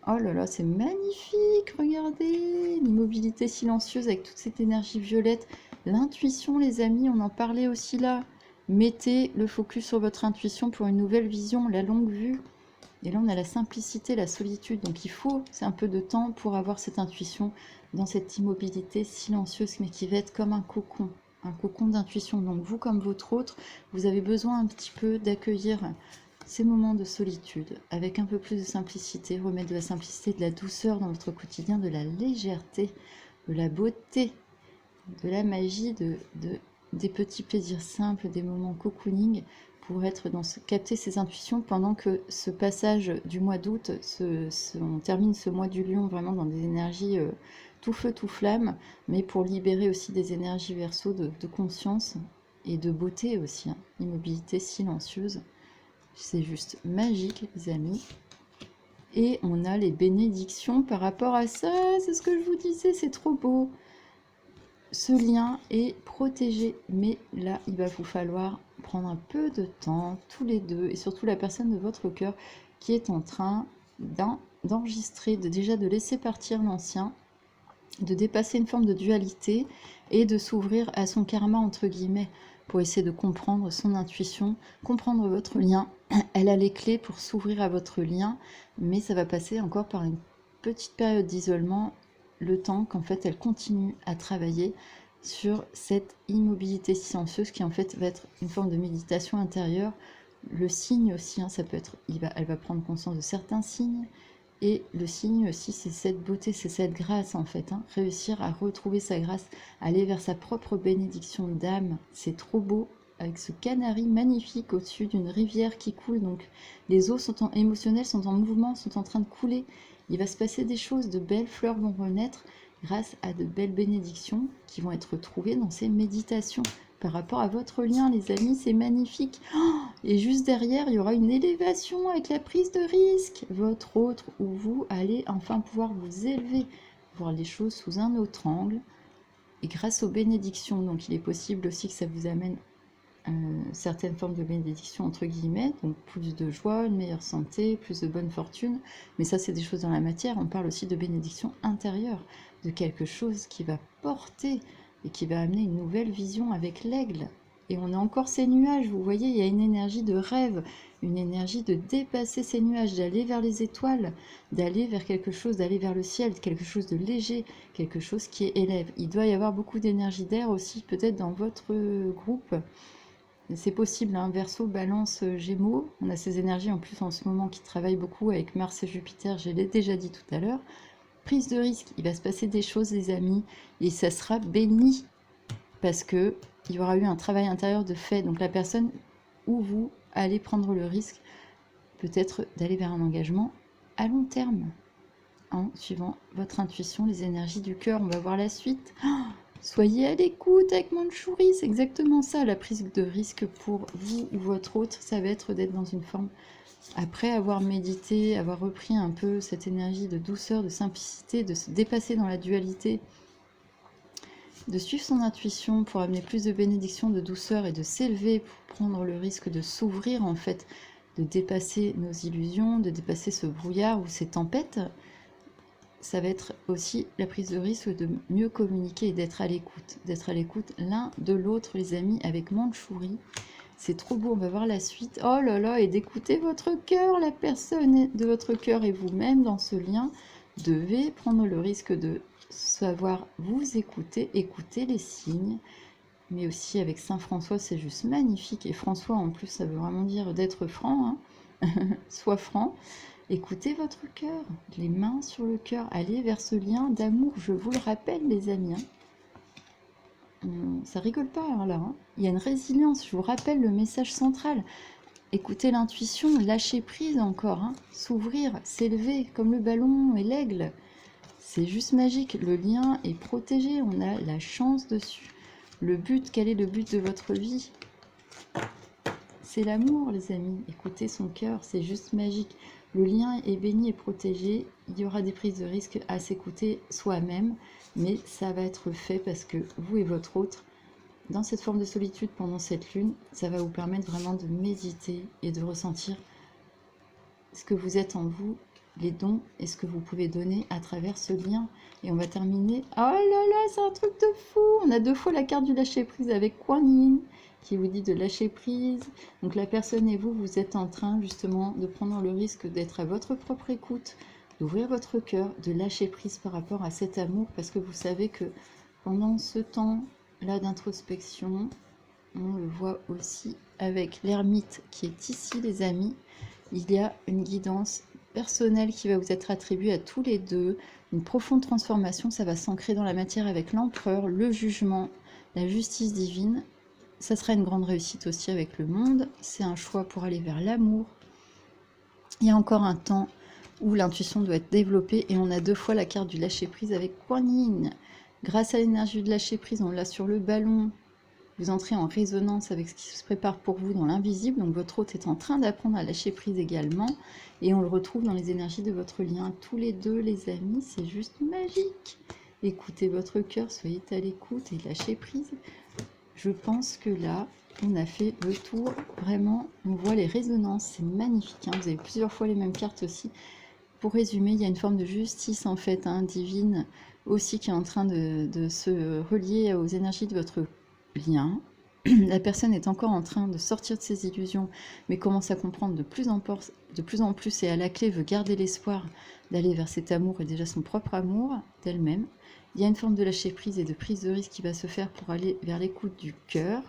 Oh là là, c'est magnifique, regardez, l'immobilité silencieuse avec toute cette énergie violette. L'intuition, les amis, on en parlait aussi là. Mettez le focus sur votre intuition pour une nouvelle vision, la longue vue. Et là, on a la simplicité, la solitude. Donc il faut, c'est un peu de temps pour avoir cette intuition dans cette immobilité silencieuse, mais qui va être comme un cocon d'intuition. Donc vous, comme votre autre, vous avez besoin un petit peu d'accueillir ces moments de solitude avec un peu plus de simplicité, remettre de la simplicité, de la douceur dans votre quotidien, de la légèreté, de la beauté, de la magie, des petits plaisirs simples, des moments cocooning pour être capter ses intuitions pendant que ce passage du mois d'août, on termine ce mois du lion vraiment dans des énergies tout feu, tout flamme, mais pour libérer aussi des énergies verso de conscience et de beauté aussi, hein. Immobilité silencieuse. C'est juste magique, les amis. Et on a les bénédictions par rapport à ça. C'est ce que je vous disais, c'est trop beau. Ce lien est protégé. Mais là, il va vous falloir prendre un peu de temps, tous les deux, et surtout la personne de votre cœur qui est en train d'enregistrer, déjà de laisser partir l'ancien, de dépasser une forme de dualité et de s'ouvrir à son karma, entre guillemets, pour essayer de comprendre son intuition, comprendre votre lien. Elle a les clés pour s'ouvrir à votre lien, mais ça va passer encore par une petite période d'isolement, le temps qu'en fait elle continue à travailler sur cette immobilité silencieuse qui en fait va être une forme de méditation intérieure. Le signe aussi, hein, ça peut être, elle va prendre conscience de certains signes, Et le signe aussi, c'est cette beauté, c'est cette grâce en fait, hein. Réussir à retrouver sa grâce, aller vers sa propre bénédiction d'âme, c'est trop beau, avec ce canari magnifique au-dessus d'une rivière qui coule. Donc les eaux émotionnelles sont en mouvement, sont en train de couler. Il va se passer des choses, de belles fleurs vont renaître grâce à de belles bénédictions qui vont être trouvées dans ces méditations. Par rapport à votre lien, les amis, c'est magnifique. Oh, et juste derrière, il y aura une élévation avec la prise de risque. Votre autre ou vous allez enfin pouvoir vous élever, voir les choses sous un autre angle. Et grâce aux bénédictions, donc il est possible aussi que ça vous amène certaines formes de bénédiction entre guillemets, donc plus de joie, une meilleure santé, plus de bonne fortune, mais ça c'est des choses dans la matière. On parle aussi de bénédiction intérieure, de quelque chose qui va porter et qui va amener une nouvelle vision avec l'aigle. Et on a encore ces nuages, vous voyez, il y a une énergie de rêve, une énergie de dépasser ces nuages, d'aller vers les étoiles, d'aller vers quelque chose, d'aller vers le ciel, quelque chose de léger, quelque chose qui élève. Il doit y avoir beaucoup d'énergie d'air aussi, peut-être dans votre groupe. C'est possible, hein, Verseau, Balance, Gémeaux. On a ces énergies en plus en ce moment qui travaillent beaucoup avec Mars et Jupiter, je l'ai déjà dit tout à l'heure. Prise de risque, il va se passer des choses, les amis, et ça sera béni parce que il y aura eu un travail intérieur de fait. Donc la personne ou vous allez prendre le risque peut-être d'aller vers un engagement à long terme, en suivant votre intuition, les énergies du cœur. On va voir la suite. Oh, soyez à l'écoute avec Mandchourie, c'est exactement ça, la prise de risque pour vous ou votre autre, ça va être d'être dans une forme, après avoir médité, avoir repris un peu cette énergie de douceur, de simplicité, de se dépasser dans la dualité, de suivre son intuition pour amener plus de bénédiction, de douceur et de s'élever pour prendre le risque de s'ouvrir en fait, de dépasser nos illusions, de dépasser ce brouillard ou ces tempêtes. Ça va être aussi la prise de risque de mieux communiquer et d'être à l'écoute l'un de l'autre, les amis, avec Mandchourie. C'est trop beau, on va voir la suite. Oh là là, et d'écouter votre cœur, la personne de votre cœur et vous-même dans ce lien, devez prendre le risque de savoir vous écouter, écouter les signes, mais aussi avec Saint François, c'est juste magnifique. Et François, en plus, ça veut vraiment dire d'être franc, hein. Sois franc. Écoutez votre cœur, les mains sur le cœur, allez vers ce lien d'amour, je vous le rappelle les amis, hein. Ça rigole pas hein, là, hein. Il y a une résilience, je vous rappelle le message central. Écoutez l'intuition, lâcher prise encore, hein. S'ouvrir, s'élever comme le ballon et l'aigle. C'est juste magique, le lien est protégé, on a la chance dessus. Le but, quel est le but de votre vie? C'est l'amour les amis, écoutez son cœur, c'est juste magique. Le lien est béni et protégé, il y aura des prises de risque à s'écouter soi-même, mais ça va être fait parce que vous et votre autre, dans cette forme de solitude pendant cette lune, ça va vous permettre vraiment de méditer et de ressentir ce que vous êtes en vous, les dons et ce que vous pouvez donner à travers ce lien. Et on va terminer, oh là là, c'est un truc de fou, on a 2 fois la carte du lâcher prise avec Kuan Yin, qui vous dit de lâcher prise. Donc la personne et vous, vous êtes en train justement de prendre le risque d'être à votre propre écoute, d'ouvrir votre cœur, de lâcher prise par rapport à cet amour, parce que vous savez que pendant ce temps-là d'introspection, on le voit aussi avec l'ermite qui est ici les amis, il y a une guidance personnelle qui va vous être attribuée à tous les deux, une profonde transformation, ça va s'ancrer dans la matière avec l'empereur, le jugement, la justice divine. Ça sera une grande réussite aussi avec le monde. C'est un choix pour aller vers l'amour. Il y a encore un temps où l'intuition doit être développée et on a 2 fois la carte du lâcher-prise avec Kuan Yin. Grâce à l'énergie de lâcher-prise, on l'a sur le ballon. Vous entrez en résonance avec ce qui se prépare pour vous dans l'invisible. Donc votre hôte est en train d'apprendre à lâcher prise également. Et on le retrouve dans les énergies de votre lien. Tous les deux, les amis, c'est juste magique. Écoutez votre cœur, soyez à l'écoute et lâchez prise. Je pense que là, on a fait le tour. Vraiment, on voit les résonances. C'est magnifique, hein. Vous avez plusieurs fois les mêmes cartes aussi. Pour résumer, il y a une forme de justice en fait, hein, divine, aussi qui est en train de se relier aux énergies de votre lien. La personne est encore en train de sortir de ses illusions, mais commence à comprendre de plus en plus et à la clé veut garder l'espoir d'aller vers cet amour et déjà son propre amour d'elle-même. Il y a une forme de lâcher prise et de prise de risque qui va se faire pour aller vers l'écoute du cœur,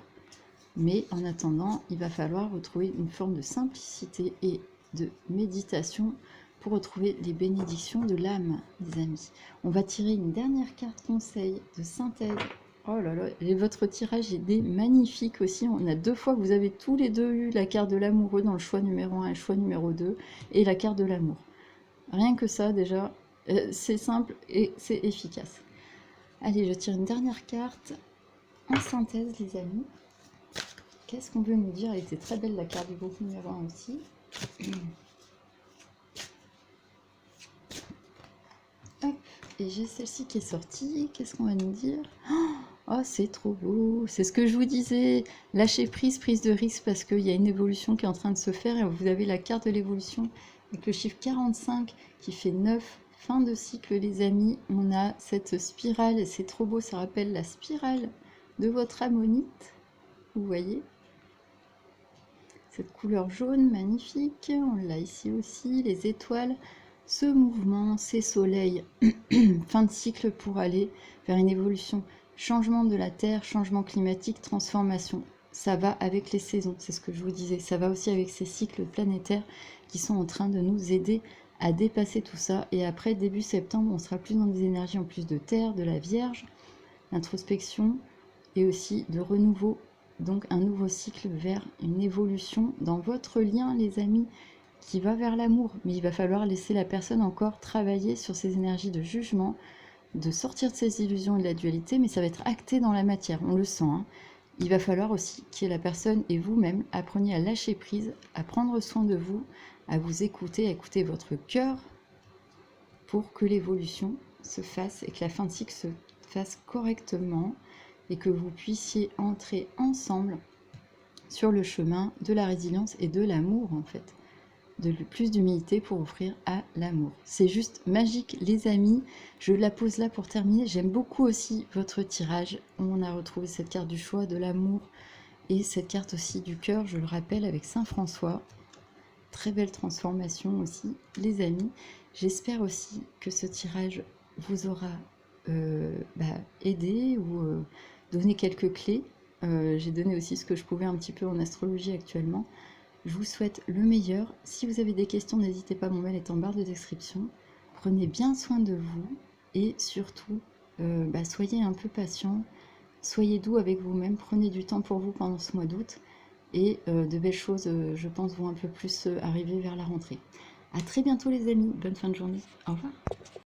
mais en attendant, il va falloir retrouver une forme de simplicité et de méditation pour retrouver les bénédictions de l'âme, les amis. On va tirer une dernière carte conseil de synthèse. Oh là là, et votre tirage est magnifique aussi. On a 2 fois que vous avez tous les deux eu la carte de l'amoureux dans le choix numéro 1 et le choix numéro 2 et la carte de l'amour. Rien que ça, déjà, c'est simple et c'est efficace. Allez, je tire une dernière carte en synthèse, les amis. Qu'est-ce qu'on veut nous dire? Elle était très belle, la carte du groupe numéro 1 aussi. Hop, et j'ai celle-ci qui est sortie. Qu'est-ce qu'on va nous dire? Oh, c'est trop beau. C'est ce que je vous disais. Lâcher prise, prise de risque, parce qu'il y a une évolution qui est en train de se faire. Et vous avez la carte de l'évolution avec le chiffre 45 qui fait 9. Fin de cycle, les amis. On a cette spirale. Et c'est trop beau. Ça rappelle la spirale de votre ammonite. Vous voyez? Cette couleur jaune magnifique. On l'a ici aussi. Les étoiles. Ce mouvement, ces soleils. Fin de cycle pour aller vers une évolution. Changement de la Terre, changement climatique, transformation. Ça va avec les saisons, c'est ce que je vous disais. Ça va aussi avec ces cycles planétaires qui sont en train de nous aider à dépasser tout ça. Et après, début septembre, on sera plus dans des énergies en plus de Terre, de la Vierge, l'introspection et aussi de renouveau. Donc un nouveau cycle vers une évolution dans votre lien, les amis, qui va vers l'amour. Mais il va falloir laisser la personne encore travailler sur ces énergies de jugement, de sortir de ces illusions et de la dualité, mais ça va être acté dans la matière, on le sent. Hein. Il va falloir aussi que la personne et vous-même appreniez à lâcher prise, à prendre soin de vous, à vous écouter, à écouter votre cœur pour que l'évolution se fasse et que la fin de cycle se fasse correctement et que vous puissiez entrer ensemble sur le chemin de la résilience et de l'amour en fait. De plus d'humilité pour offrir à l'amour. C'est juste magique, les amis. Je la pose là pour terminer. J'aime beaucoup aussi votre tirage. On a retrouvé cette carte du choix, de l'amour et cette carte aussi du cœur, je le rappelle, avec Saint François. Très belle transformation aussi, les amis. J'espère aussi que ce tirage vous aura aidé ou donné quelques clés. J'ai donné aussi ce que je pouvais un petit peu en astrologie actuellement. Je vous souhaite le meilleur. Si vous avez des questions, n'hésitez pas, mon mail est en barre de description. Prenez bien soin de vous et surtout, soyez un peu patient, soyez doux avec vous-même, prenez du temps pour vous pendant ce mois d'août et de belles choses, je pense, vont un peu plus arriver vers la rentrée. À très bientôt les amis, bonne fin de journée, au revoir.